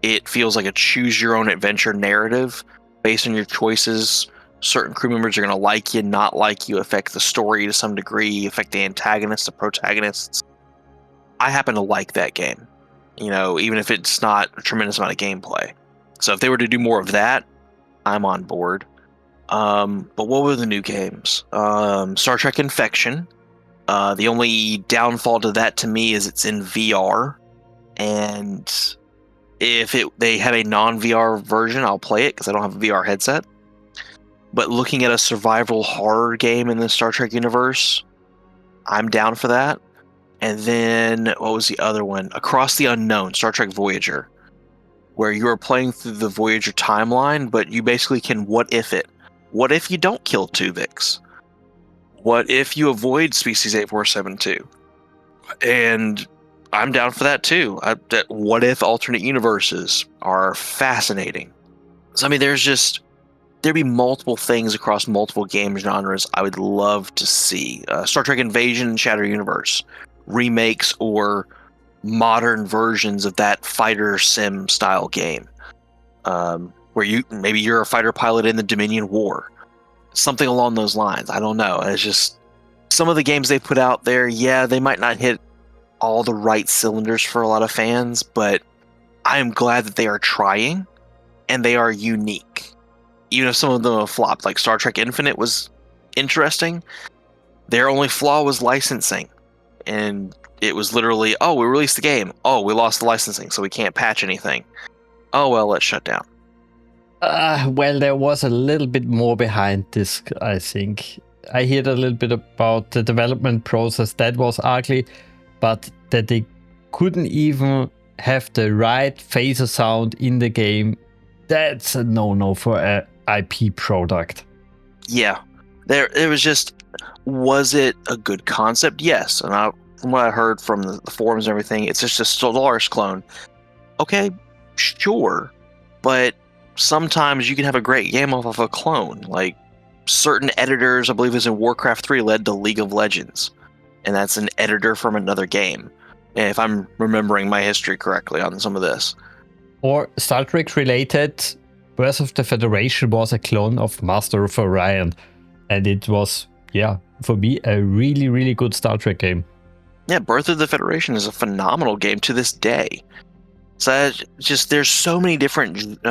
It feels like a choose-your-own-adventure narrative based on your choices. Certain crew members are going to like you, not like you, affect the story to some degree, affect the antagonists, the protagonists. I happen to like that game, even if it's not a tremendous amount of gameplay. So if they were to do more of that, I'm on board. But what were the new games? Star Trek Infection. The only downfall to that to me is it's in VR, and If they have a non-VR version, I'll play it because I don't have a VR headset. But looking at a survival horror game in the Star Trek universe, I'm down for that. And then, what was the other one? Across the Unknown, Star Trek Voyager, where you are playing through the Voyager timeline, but you basically can what if it. What if you don't kill Tuvix? What if you avoid Species 8472? And I'm down for that too. What if alternate universes are fascinating. So, I mean, there'd be multiple things across multiple game genres I would love to see. Star Trek Invasion and Shattered Universe, remakes or modern versions of that fighter sim style game, where you're a fighter pilot in the Dominion War, something along those lines. I don't know. It's just some of the games they put out there. Yeah, they might not hit all the right cylinders for a lot of fans, but I am glad that they are trying and they are unique. Even if some of them have flopped, like Star Trek Infinite was interesting, their only flaw was licensing. And it was literally, oh, we released the game. Oh, we lost the licensing, so we can't patch anything. Oh, well, let's shut down. Well, there was a little bit more behind this, I think. I heard a little bit about the development process that was ugly, but that they couldn't even have the right phaser sound in the game. That's a no-no for a IP product. Yeah, it was just, was it a good concept? Yes, and from what I heard from the forums and everything, it's just a Stellaris clone. Okay, sure, but sometimes you can have a great game off of a clone. Like certain editors, I believe it was in Warcraft 3, led to League of Legends, and that's an editor from another game. If I'm remembering my history correctly on some of this. Or Star Trek related, Birth of the Federation was a clone of Master of Orion. And it was, for me, a really, really good Star Trek game. Yeah, Birth of the Federation is a phenomenal game to this day. So there's so many different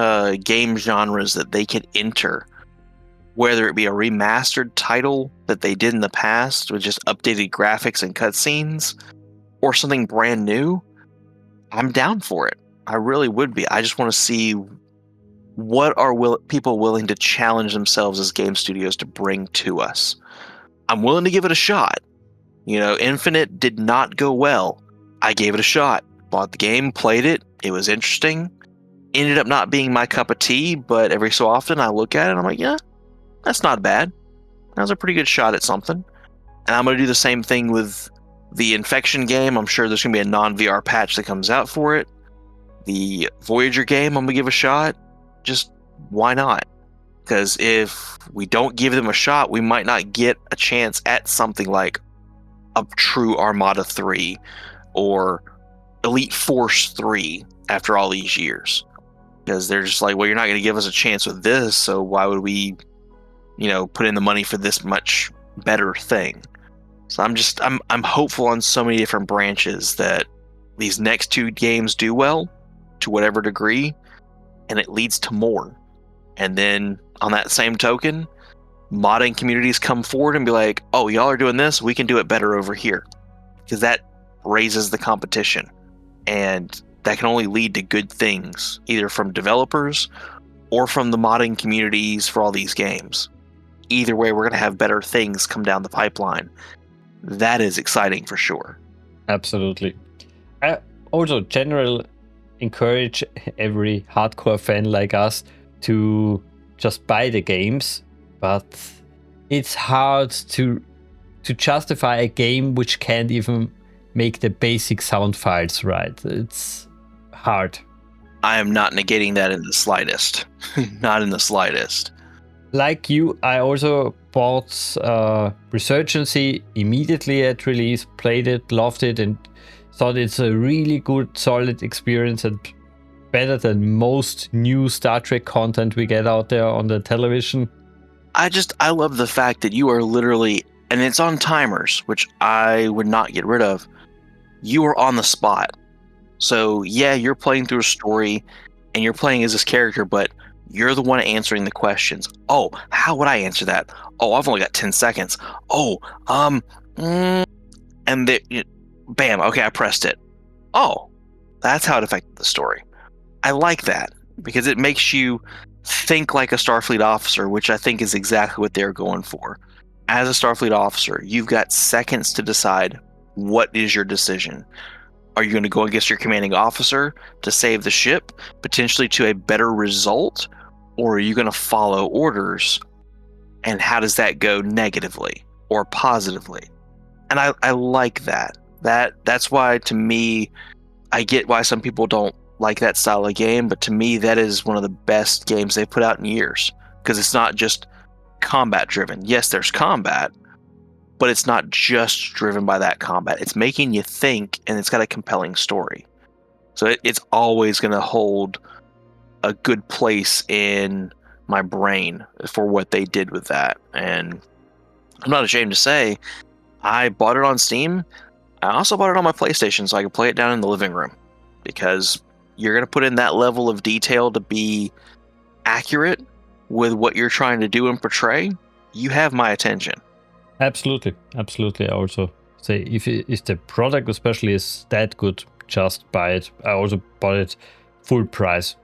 game genres that they could enter. Whether it be a remastered title that they did in the past with just updated graphics and cutscenes, or something brand new, I'm down for it. I really would be. I just want to see what are people willing to challenge themselves as game studios to bring to us. I'm willing to give it a shot. Infinite did not go well. I gave it a shot. Bought the game, played it. It was interesting. Ended up not being my cup of tea, but every so often I look at it and I'm like, yeah, that's not bad. That was a pretty good shot at something. And I'm going to do the same thing with the Infection game. I'm sure there's going to be a non-VR patch that comes out for it. The Voyager game, I'm going to give a shot. Just why not? Because if we don't give them a shot, we might not get a chance at something like a true Armada 3 or Elite Force 3 after all these years. Because they're just like, well, you're not going to give us a chance with this, so why would we, put in the money for this much better thing? So I'm hopeful on so many different branches that these next two games do well to whatever degree, and it leads to more. And then on that same token, modding communities come forward and be like, oh, y'all are doing this, we can do it better over here. Because that raises the competition. And that can only lead to good things, either from developers or from the modding communities for all these games. Either way, we're going to have better things come down the pipeline. That is exciting for sure. Absolutely. I also generally encourage every hardcore fan like us to just buy the games, but it's hard to justify a game which can't even make the basic sound files right. It's hard. I am not negating that in the slightest. Not in the slightest. Like you, I also bought Resurgence immediately at release, played it, loved it, and thought it's a really good, solid experience and better than most new Star Trek content we get out there on the television. I love the fact that you are literally, and it's on timers, which I would not get rid of. You are on the spot. So yeah, you're playing through a story and you're playing as this character, but you're the one answering the questions. Oh, how would I answer that? Oh, I've only got 10 seconds. Oh, and bam, okay, I pressed it. Oh, that's how it affected the story. I like that because it makes you think like a Starfleet officer, which I think is exactly what they're going for. As a Starfleet officer, you've got seconds to decide what is your decision. Are you going to go against your commanding officer to save the ship, potentially to a better result? Or are you going to follow orders? And how does that go negatively or positively? And I like that. That's why, to me, I get why some people don't like that style of game, but to me, that is one of the best games they've put out in years. Because it's not just combat driven. Yes, there's combat, but it's not just driven by that combat. It's making you think, and it's got a compelling story. So it's always going to hold a good place in my brain for what they did with that. And I'm not ashamed to say, I bought it on Steam. I also bought it on my PlayStation so I could play it down in the living room, because you're going to put in that level of detail to be accurate with what you're trying to do and portray. You have my attention. Absolutely. I also say if the product especially is that good, just buy it. I also bought it full price.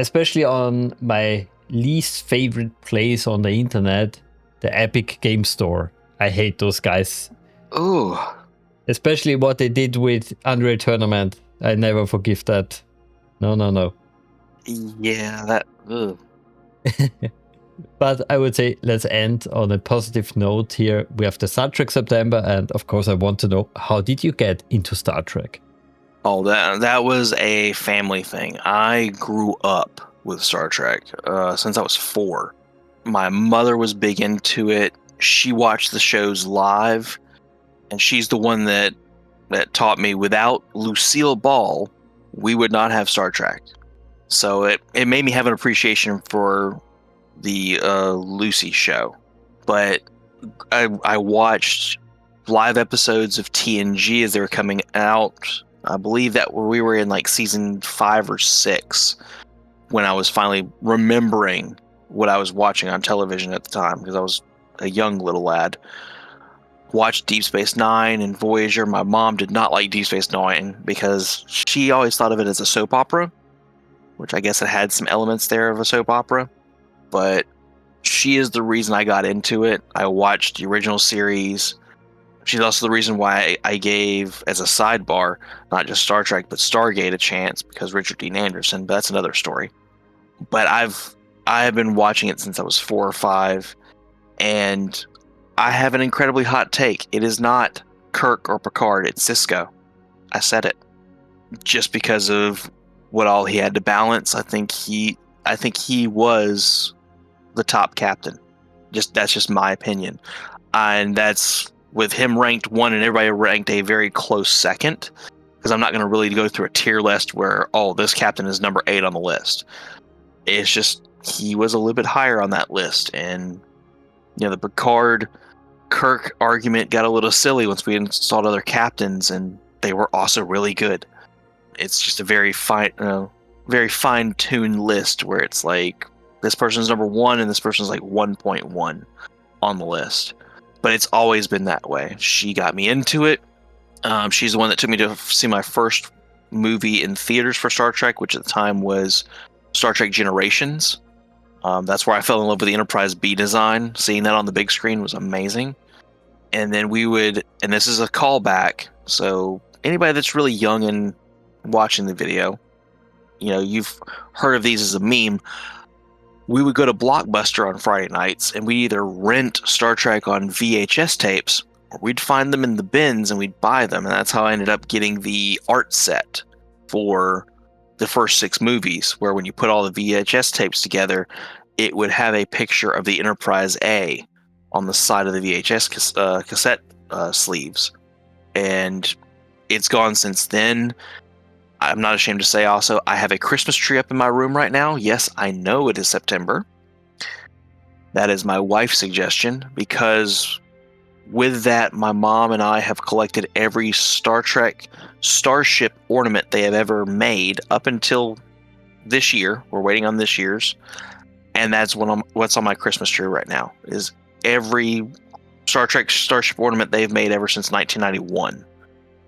Especially on my least favorite place on the internet, the Epic Game Store. I hate those guys. Ooh. Especially what they did with Unreal Tournament. I never forgive that. No. Yeah, that... Ugh. But I would say let's end on a positive note here. We have the Star Trek September, and of course I want to know, how did you get into Star Trek? Oh, that was a family thing. I grew up with Star Trek since I was 4. My mother was big into it. She watched the shows live, and she's the one that taught me. Without Lucille Ball, we would not have Star Trek. So it made me have an appreciation for the Lucy show. But I watched live episodes of TNG as they were coming out. I believe that we were in like season 5 or 6 when I was finally remembering what I was watching on television at the time, because I was a young little lad. Watched Deep Space Nine and Voyager. My mom did not like Deep Space Nine because she always thought of it as a soap opera, which I guess it had some elements there of a soap opera. But she is the reason I got into it. I watched the original series. She's also the reason why I gave, as a sidebar, not just Star Trek, but Stargate a chance, because Richard Dean Anderson, but that's another story. But I have been watching it since I was 4 or 5, and I have an incredibly hot take. It is not Kirk or Picard, it's Sisko. I said it. Just because of what all he had to balance, I think he was the top captain. That's just my opinion. And that's with him ranked 1 and everybody ranked a very close second, because I'm not going to really go through a tier list where, oh, this captain is number 8 on the list. It's just he was a little bit higher on that list. And the Picard Kirk argument got a little silly once we installed other captains, and they were also really good. It's just a very fine-tuned list where it's like this person's number 1 and this person's like 1.1 on the list. But it's always been that way. She got me into it. She's the one that took me to see my first movie in theaters for Star Trek, which at the time was Star Trek Generations. That's where I fell in love with the Enterprise B design. Seeing that on the big screen was amazing. And then and this is a callback, so anybody that's really young and watching the video, you've heard of these as a meme. We would go to Blockbuster on Friday nights, and we'd either rent Star Trek on VHS tapes, or we'd find them in the bins and we'd buy them. And that's how I ended up getting the art set for the first 6 movies, where when you put all the VHS tapes together, it would have a picture of the Enterprise A on the side of the VHS cassette sleeves. And it's gone since then. I'm not ashamed to say also, I have a Christmas tree up in my room right now. Yes, I know it is September. That is my wife's suggestion, because with that, my mom and I have collected every Star Trek starship ornament they have ever made up until this year. We're waiting on this year's. And that's what's on my Christmas tree right now, is every Star Trek starship ornament they've made ever since 1991,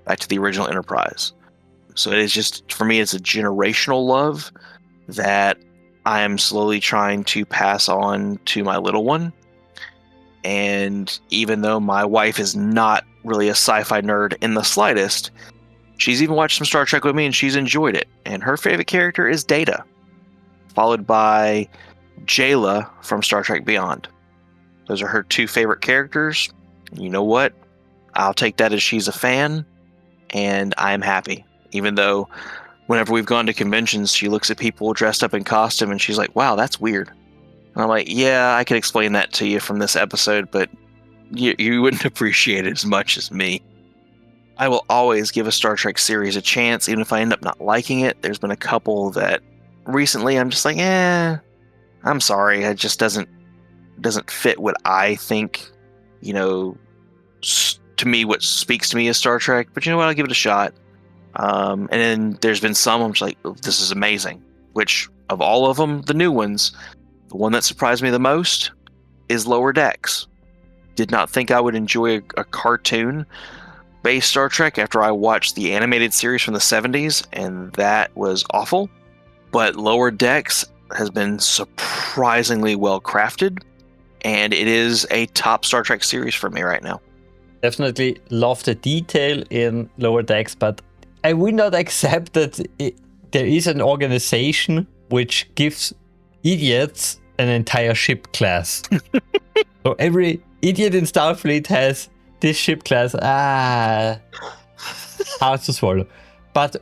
back to the original Enterprise. So it is just, for me, it's a generational love that I am slowly trying to pass on to my little one. And even though my wife is not really a sci-fi nerd in the slightest, she's even watched some Star Trek with me and she's enjoyed it. And her favorite character is Data, followed by Jayla from Star Trek Beyond. Those are her two favorite characters. You know what? I'll take that as she's a fan, and I'm happy. Even though whenever we've gone to conventions, she looks at people dressed up in costume and she's like, wow, that's weird. And I'm like, yeah, I could explain that to you from this episode, but you wouldn't appreciate it as much as me. I will always give a Star Trek series a chance, even if I end up not liking it. There's been a couple that recently I'm just like, I'm sorry, it just doesn't fit what I think, to me, what speaks to me is Star Trek. But you know what? I'll give it a shot. And then there's been some I'm just like, oh, this is amazing. Which, of all of them, the new ones, the one that surprised me the most is Lower Decks. Did not think I would enjoy a cartoon-based Star Trek after I watched the animated series from the 70s, and that was awful. But Lower Decks has been surprisingly well crafted, and it is a top Star Trek series for me right now. Definitely love the detail in Lower Decks, but I will not accept that there is an organization which gives idiots an entire ship class. So every idiot in Starfleet has this ship class. Hard to swallow. But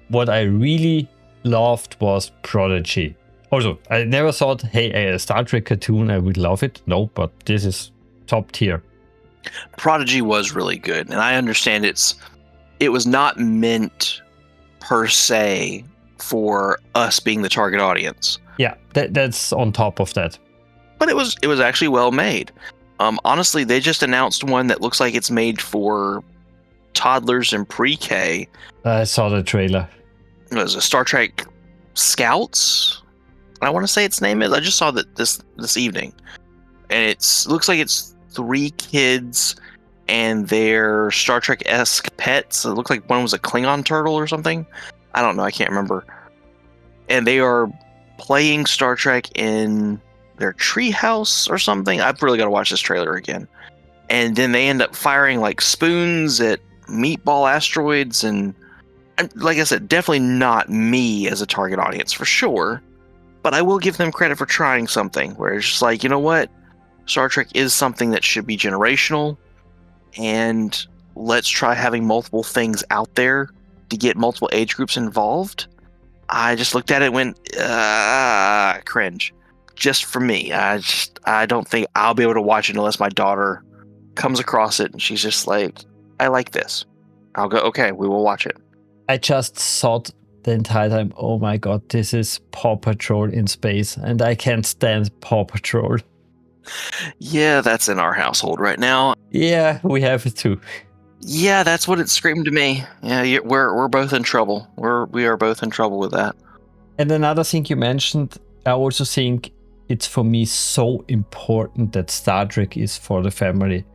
what I really loved was Prodigy. Also, I never thought, hey, a Star Trek cartoon, I would love it. No, but this is top tier. Prodigy was really good, and I understand it was not meant per se for us being the target audience. Yeah, that's on top of that. But it was actually well made. Honestly, they just announced one that looks like it's made for toddlers and pre-K. I saw the trailer. It was a Star Trek Scouts. I want to say its name is. I just saw that this evening, and it looks like it's 3 kids and their Star Trek-esque pets. It looked like one was a Klingon turtle or something. I don't know. I can't remember. And they are playing Star Trek in their treehouse or something. I've really got to watch this trailer again. And then they end up firing like spoons at meatball asteroids, and like I said, definitely not me as a target audience for sure. But I will give them credit for trying something where it's just like, you know what? Star Trek is something that should be generational, and let's try having multiple things out there to get multiple age groups involved. I just looked at it and went, cringe. Just for me. I don't think I'll be able to watch it unless my daughter comes across it and she's just like, I like this. I'll go, okay, we will watch it. I just thought the entire time, oh my god, this is Paw Patrol in space, and I can't stand Paw Patrol. Yeah, that's in our household right now. Yeah, we have it too. Yeah, that's what it screamed to me. Yeah, we're both in trouble. We are both in trouble with that. And another thing you mentioned, I also think it's for me so important that Star Trek is for the family.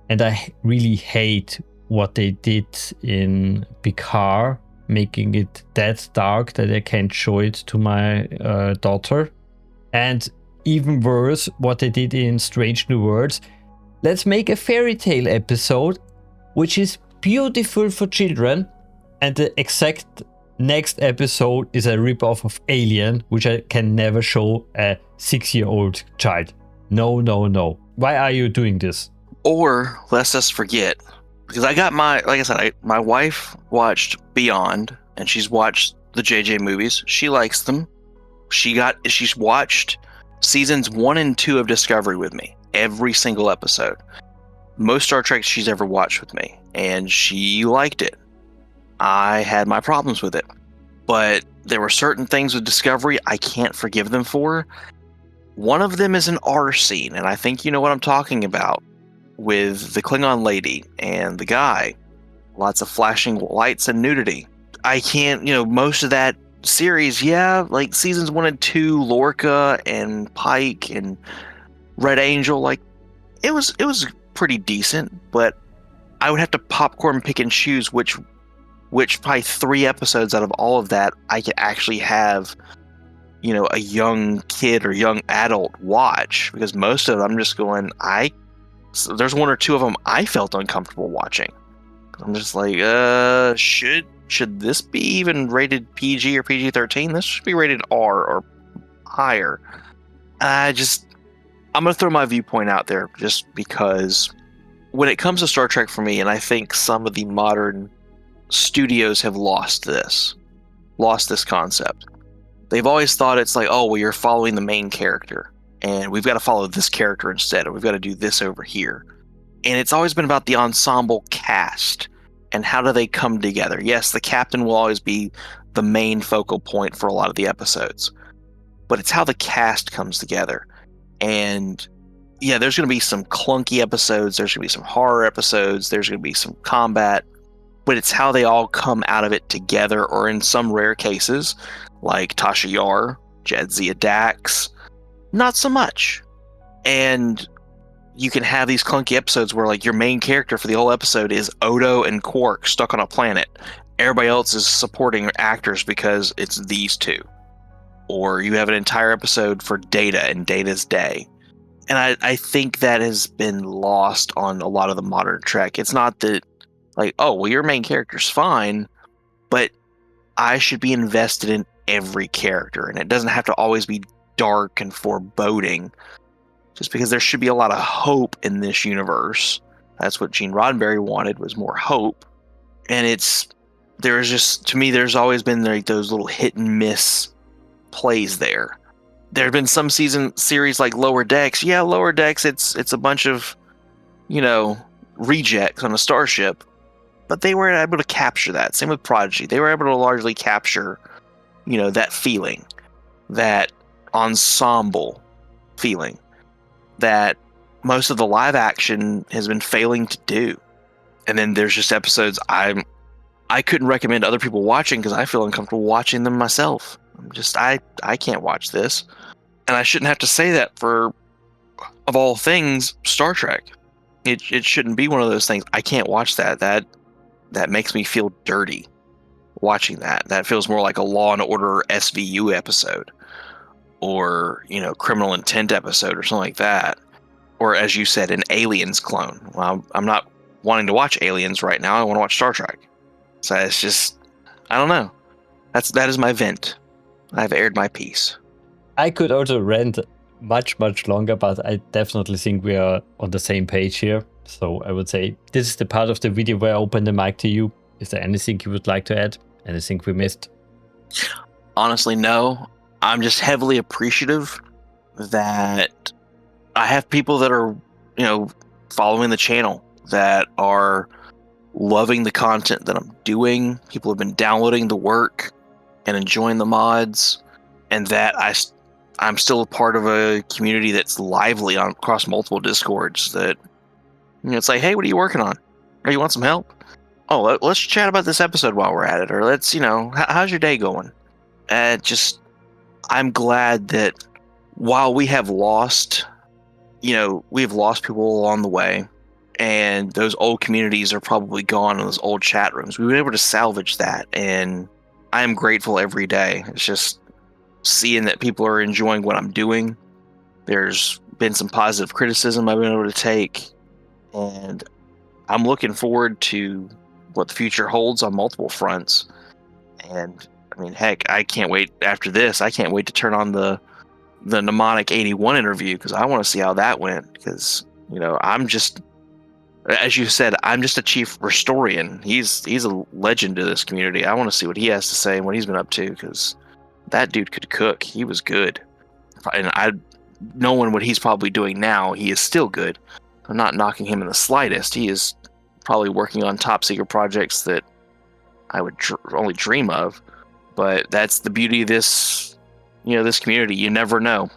And I really hate what they did in Picard, making it that dark that I can't show it to my daughter. And even worse, what they did in Strange New Worlds. Let's make a fairy tale episode, which is beautiful for children, and the exact next episode is a ripoff of Alien, which I can never show a 6-year-old child. No, no, no. Why are you doing this? Or let's us forget, because I got like I said, my wife watched Beyond, and she's watched the JJ movies. She likes them. She's watched seasons 1 and 2 of Discovery with me, every single episode. Most Star Trek she's ever watched with me, and she liked it. I had my problems with it, but there were certain things with Discovery I can't forgive them for. One of them is an R scene, and I think you know what I'm talking about, with the Klingon lady and the guy. Lots of flashing lights and nudity. I can't, most of that series, yeah, like seasons 1 and 2, Lorca and Pike and Red Angel, like it was pretty decent, but I would have to popcorn pick and choose which which probably 3 episodes out of all of that, I could actually have, a young kid or young adult watch, because most of them I'm just going, so there's 1 or 2 of them I felt uncomfortable watching. I'm just like, should this be even rated PG or PG-13? This should be rated R or higher. I'm going to throw my viewpoint out there just because when it comes to Star Trek for me, and I think some of the modern studios have lost this concept. They've always thought it's like, oh, well, you're following the main character, and we've got to follow this character instead, or we've got to do this over here. And it's always been about the ensemble cast and how do they come together. Yes, the captain will always be the main focal point for a lot of the episodes, but it's how the cast comes together. And yeah, there's going to be some clunky episodes, there's going to be some horror episodes, there's going to be some combat, but it's how they all come out of it together, or in some rare cases, like Tasha Yar, Jadzia Dax, not so much. And you can have these clunky episodes where like your main character for the whole episode is Odo and Quark stuck on a planet. Everybody else is supporting actors because it's these two. Or you have an entire episode for Data and Data's Day. And I think that has been lost on a lot of the modern Trek. It's not that like, oh, well, your main character's fine, but I should be invested in every character. And it doesn't have to always be dark and foreboding. Just because there should be a lot of hope in this universe. That's what Gene Roddenberry wanted, was more hope. And to me, there's always been like those little hit and miss plays there. There have been some series like Lower Decks. Yeah, Lower Decks, it's a bunch of, rejects on a starship. But they were able to capture that. Same with Prodigy. They were able to largely capture, that feeling. That ensemble feeling. That most of the live action has been failing to do. And then there's just episodes I couldn't recommend other people watching because I feel uncomfortable watching them myself. I can't watch this. And I shouldn't have to say that for, of all things, Star Trek. It shouldn't be one of those things. I can't watch that. That makes me feel dirty watching that. That feels more like a Law and Order SVU episode. Or, Criminal Intent episode or something like that. Or, as you said, an Aliens clone. Well, I'm not wanting to watch Aliens right now. I want to watch Star Trek. So it's just, I don't know. That is my vent. I've aired my piece. I could also rant much, much longer, but I definitely think we are on the same page here. So I would say this is the part of the video where I open the mic to you. Is there anything you would like to add? Anything we missed? Honestly, no. I'm just heavily appreciative that I have people that are, following the channel, that are loving the content that I'm doing. People have been downloading the work and enjoying the mods, and that I'm still a part of a community that's lively across multiple Discords. That it's like, hey, what are you working on? Or you want some help? Oh, let's chat about this episode while we're at it, or let's, how's your day going? I'm glad that while we have lost, we've lost people along the way, and those old communities are probably gone in those old chat rooms. We've been able to salvage that, and I am grateful every day. It's just seeing that people are enjoying what I'm doing. There's been some positive criticism I've been able to take, and I'm looking forward to what the future holds on multiple fronts. And I mean, heck, I can't wait after this. I can't wait to turn on the Mnemonic 81 interview, because I want to see how that went. Because, I'm just, as you said, I'm just a chief Restorian. He's a legend to this community. I want to see what he has to say and what he's been up to, because that dude could cook. He was good. And knowing what he's probably doing now, he is still good. I'm not knocking him in the slightest. He is probably working on top secret projects that I would only dream of. But that's the beauty of this, this community. You never know.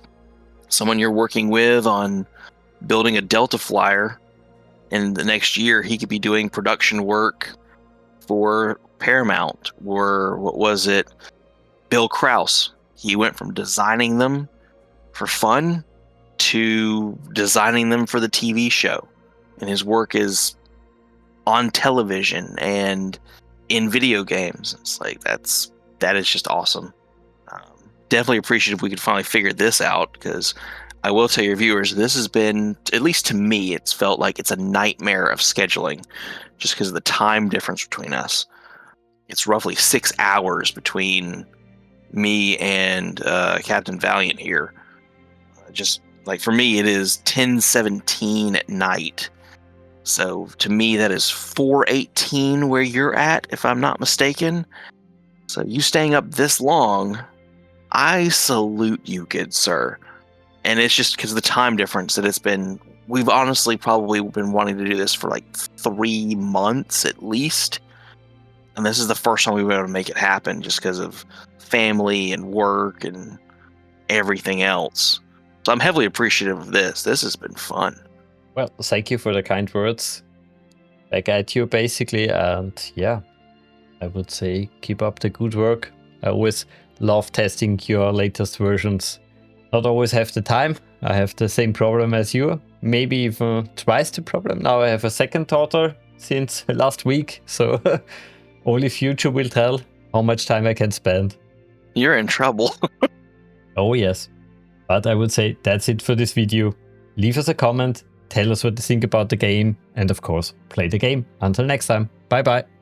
Someone you're working with on building a Delta Flyer, and the next year he could be doing production work for Paramount. Or what was it? Bill Krause. He went from designing them for fun to designing them for the TV show. And his work is on television, and in video games. It's like that is just awesome. Definitely appreciative we could finally figure this out, because I will tell your viewers, this has been, at least to me, it's felt like it's a nightmare of scheduling, just because of the time difference between us. It's roughly 6 hours between me and Captain Valiant here. Just like for me, it is 10:17 at night. So to me, that is 4:18 where you're at, if I'm not mistaken. So you staying up this long, I salute you, good sir. And it's just because of the time difference that it's been. We've honestly probably been wanting to do this for like 3 months at least. And this is the first time we were able to make it happen, just because of family and work and everything else. So I'm heavily appreciative of this. This has been fun. Well, thank you for the kind words back at you, basically. And yeah, I would say keep up the good work. I always love testing your latest versions. Not always have the time. I have the same problem as you. Maybe even twice the problem. Now I have a second daughter since last week. So only future will tell how much time I can spend. You're in trouble. Oh yes. But I would say that's it for this video. Leave us a comment. Tell us what you think about the game. And of course, play the game. Until next time. Bye bye.